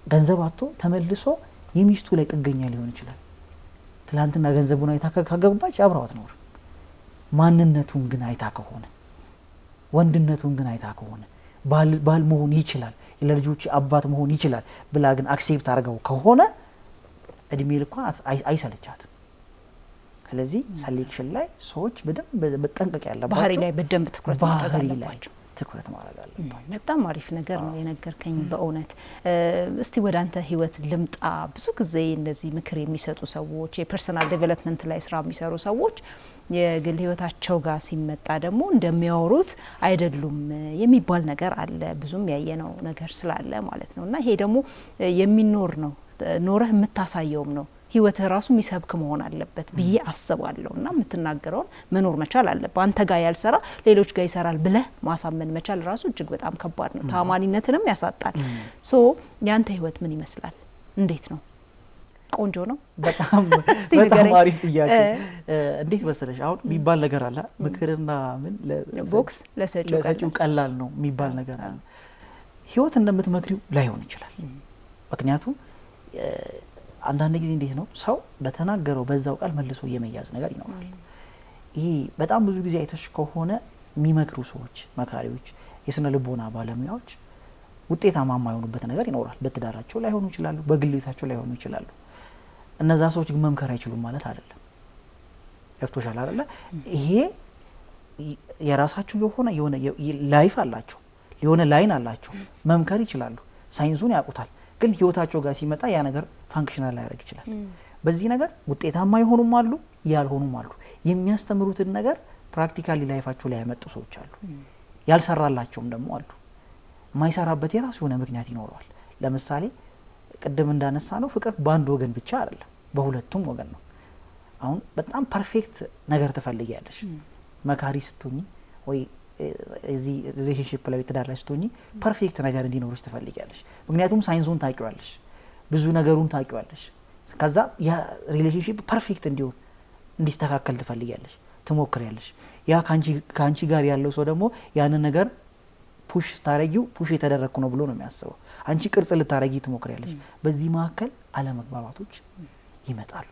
ገንዘብ አጥቶ ተመልሶ የሚስቱ ላይ ጥገኛ ሊሆን ይችላል። ትላንትና ገንዘቡን አይታ ካገባች አብራዋት ነው። ማንነቱን ግን አይታ ከሆነ ወንድነቱን ግን አይታ ከሆነ ባል መሆን ይችላል፣ ለልጆች አባት መሆን ይችላል ብላ ግን አክሴፕት አድርገው ከሆነ እድሜ ልኳን አይሰለቻትም። ስለዚህ ሰሌክሽን ላይ ሰዎች በደንብ በጠንቀቅ ያለባቸው
ባህሪ ላይ በደንብ ትኩረት ማድረግ አለባቸው። በጣም አሪፍ ነገር ነው የነገርከኝ በእውነት። እስቲ ወደ አንተ ህይወት ልምጣ። ብዙ ጊዜ እንደዚህ ምክር የሚሰጡ ሰዎች፣ የፐርሰናል ዴቨሎፕመንት ላይ ስራ የሚሰሩ ሰዎች የግል ህይወታቸው ጋር ሲመጣ ደግሞ እንደሚያወሩት አይደሉም የሚባል ነገር አለ። ብዙም ያየነው ነገር ስላለ ማለት ነው። እና ይሄ ደግሞ የሚኖር ነው፣ ኖረህ የምታሳየውም ነው። ህይወትህ ራሱ የሚሰብክ መሆን አለበት ብዬ አስባለሁ። እና የምትናገረውን መኖር መቻል አለበት። አንተ ጋር ያልሰራ ሌሎች ጋር ይሰራል ብለህ ማሳመን መቻል ራሱ እጅግ በጣም ከባድ ነው። ታማኒነትንም ያሳጣል። ሶ ያንተ ህይወት ምን ይመስላል? እንዴት ነው? ቆንጆ ነው?
በጣም አሪፍ ጥያቄ። እንዴት መሰለሽ አሁን የሚባል ነገር አለ፣ ምክርና ምን
ቦክስ ለሰጪው
ቀላል ነው የሚባል ነገር አለ። ህይወት እንደምትመክሪው ላይሆን ይችላል። ምክንያቱም አንዳንድ ጊዜ እንዴት ነው ሰው በተናገረው በዛው ቃል መልሶ የመያዝ ነገር ይኖራል። ይሄ በጣም ብዙ ጊዜ አይተሽ ከሆነ የሚመክሩ ሰዎች፣ መካሪዎች፣ የስነ ልቦና ባለሙያዎች ውጤታማ የማይሆኑበት ነገር ይኖራል። በትዳራቸው ላይሆኑ ይችላሉ፣ በግልታቸው ላይሆኑ ይችላሉ። እነዛ ሰዎች ግን መምከር አይችሉም ማለት አይደለም። ገብቶሻል አይደለ? ይሄ የራሳቸው የሆነ ላይፍ አላቸው፣ የሆነ ላይን አላቸው። መምከር ይችላሉ፣ ሳይንሱን ያውቁታል። ግን ህይወታቸው ጋር ሲመጣ ያ ነገር ፋንክሽናል ላያደርግ ይችላል። በዚህ ነገር ውጤታማ የሆኑም አሉ፣ ያልሆኑም አሉ። የሚያስተምሩትን ነገር ፕራክቲካሊ ላይፋቸው ላይ ያመጡ ሰዎች አሉ። ያልሰራላቸውም ደግሞ አሉ። የማይሰራበት የራሱ የሆነ ምክንያት ይኖረዋል። ለምሳሌ ቅድም እንዳነሳ ነው ፍቅር በአንድ ወገን ብቻ አይደለም፣ በሁለቱም ወገን ነው። አሁን በጣም ፐርፌክት ነገር ትፈልጊያለሽ። መካሪ ስትሆኚ ወይ እዚህ ሪሌሽንሺፕ ላይ ትዳር ላይ ስትሆኚ ፐርፌክት ነገር እንዲኖርሽ ትፈልጊያለሽ። ምክንያቱም ሳይንሱን ታውቂዋለሽ፣ ብዙ ነገሩን ታውቂዋለሽ። ከዛ ያ ሪሌሽንሺፕ ፐርፌክት እንዲሆን እንዲስተካከል ትፈልጊያለሽ፣ ትሞክሪያለሽ። ያ ካንቺ ጋር ያለው ሰው ደግሞ ያንን ነገር ፑሽ ታረጊው ፑሽ የተደረግኩ ነው ብሎ ነው የሚያስበው። አንቺ ቅርጽ ልታረጊ ትሞክሪያለሽ። በዚህ መካከል አለመግባባቶች ይመጣሉ።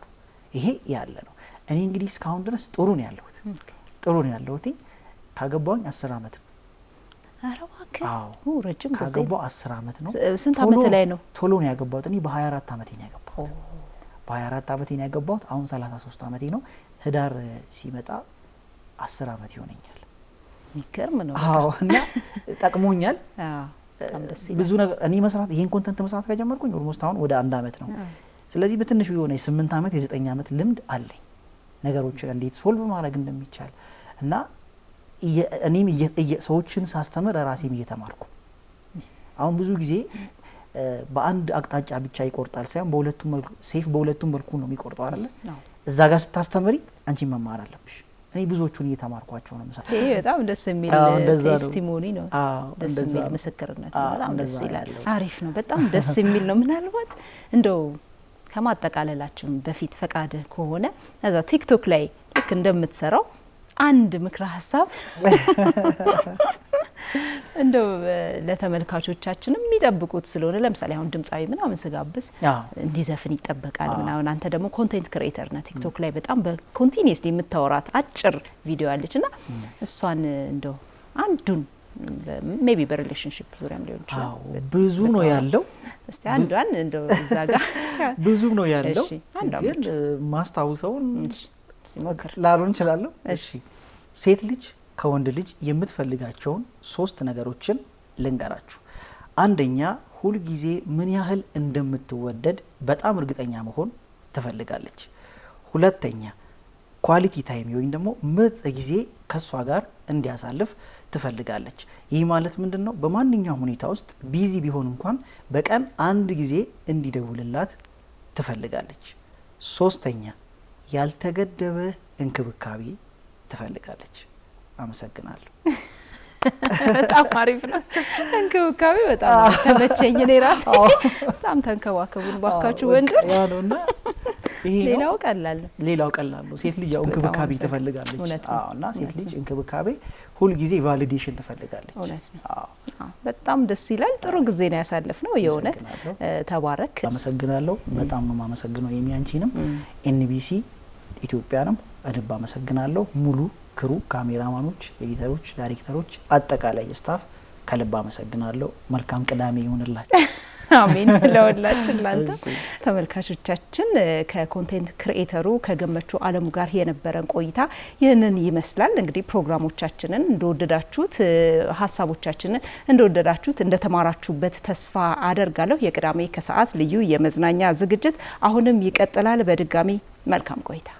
ይሄ ያለ ነው። እኔ እንግዲህ እስካሁን ድረስ ጥሩ ነው ያለሁት። ካገባሁኝ 10 አመት ነው።
አረዋከ ረጅም ጊዜ
ካገባሁ 10 አመት ነው።
ስንት አመት ላይ ነው?
ቶሎ ነው ያገባሁት። እኔ በ24 አመቴ ነው ያገባሁት። በ24 አመቴ ነው ያገባሁት። አሁን 33 አመቴ ነው። ህዳር ሲመጣ 10 አመት ይሆነኛል።
የሚገርም ነው።
አዎ እና ጠቅሞኛል።
በጣም ደስ ይላል።
ብዙ ነገር እኔ መስራት ይሄን ኮንተንት መስራት ከጀመርኩኝ ኦልሞስት አሁን ወደ 1 አመት ነው። ስለዚህ በትንሹ የሆነ የ8 አመት የ9 አመት ልምድ አለኝ ነገሮችን እንዴት ሶልቭ ማድረግ እንደሚቻል እና እኔም ሰዎችን ሳስተምር ራሴም እየተማርኩ አሁን ብዙ ጊዜ በአንድ አቅጣጫ ብቻ ይቆርጣል ሳይሆን በሁለቱም መልኩ ነው የሚቆርጠው አይደለ? እዛ ጋር ስታስተምሪ አንቺ መማር አለብሽ። እኔ ብዙዎቹን እየተማርኳቸው ነው መሰለኝ።
ይሄ በጣም ደስ የሚል ቴስቲሞኒ ነው። ደስ የሚል ምስክርነት ነው። በጣም ደስ ይላል። አሪፍ ነው። በጣም ደስ የሚል ነው። ምናልባት እንደው ከማጠቃለላችን በፊት ፈቃድ ከሆነ እዛ ቲክቶክ ላይ ልክ እንደምትሰራው አንድ ምክረ ሀሳብ እንደው ለተመልካቾቻችንም የሚጠብቁት ስለሆነ ለምሳሌ አሁን ድምጻዊ ምናምን ስጋብስ እንዲዘፍን ይጠበቃል ምናምን። አንተ ደግሞ ኮንቴንት ክሬተር ነህ። ቲክቶክ ላይ በጣም በኮንቲኒየስሊ የምታወራት አጭር ቪዲዮ አለችና እሷን እንደው አንዱን ሜቢ በሪሌሽንሺፕ ዙሪያም ሊሆን ይችላል።
አዎ ብዙ ነው ያለው።
እስቲ አንዷን እንደው እዛ ጋር
ብዙ ነው ያለው።
እሺ አንዷን
ግን ማስታውሰውን
ሲሞክር
ላሉን ይችላል። እሺ ሴት ልጅ ከወንድ ልጅ የምትፈልጋቸውን 3 ነገሮችን ልንገራችሁ። አንደኛ ሁል ጊዜ ምን ያህል እንደምትወደድ በጣም እርግጠኛ መሆን ትፈልጋለች። ሁለተኛ ኳሊቲ ታይም ወይም ደግሞ ምርጥ ጊዜ ከሷ ጋር እንዲያሳልፍ ትፈልጋለች። ይህ ማለት ምንድነው? በማንኛውም ሁኔታ ውስጥ ቢዚ ቢሆን እንኳን በቀን 1 ጊዜ እንዲደውልላት ትፈልጋለች። ሶስተኛ ያልተገደበ እንክብካቤ ትፈልጋለች። አመሰግናለሁ።
በጣም አሪፍ ነው። እንክብካቤ በጣም ተመቸኝ። እኔ ራሴ በጣም ተንከባከቡን ባካችሁ ወንዶች።
ያለውና ይሄ
ሌላው
ቀላል ነው። ሴት ልጅ እንክብካቤ ትፈልጋለች። እና ሴት ልጅ እንክብካቤ ሁል ጊዜ ቫሊዴሽን ትፈልጋለች።
በጣም ደስ ይላል። ጥሩ ጊዜ ነው ያሳለፍነው። የእውነት ተባረክ።
አመሰግናለሁ። በጣም ነው ማመሰግነው የሚያንቺንም ኤንቢሲ ኢትዮጵያንም አድባ አመሰግናለሁ። ሙሉ ክሩ ካሜራማኖች፣ ኤዲተሮች፣ ዳይሬክተሮች፣ አጠቃላይ ስታፍ ከልብ አመሰግናለሁ። መልካም ቅዳሜ ይሁንላችሁ።
አሜን ለወላችን ላንተ። ተመልካቾቻችን ከኮንቴንት ክሪኤተሩ ከገመቹ አለሙ ጋር የነበረን ቆይታ ይህንን ይመስላል። እንግዲህ ፕሮግራሞቻችንን እንደወደዳችሁት፣ ሀሳቦቻችንን እንደወደዳችሁት፣ እንደተማራችሁበት ተስፋ አደርጋለሁ። የቅዳሜ ከሰዓት ልዩ የመዝናኛ ዝግጅት አሁንም ይቀጥላል። በድጋሚ መልካም ቆይታ።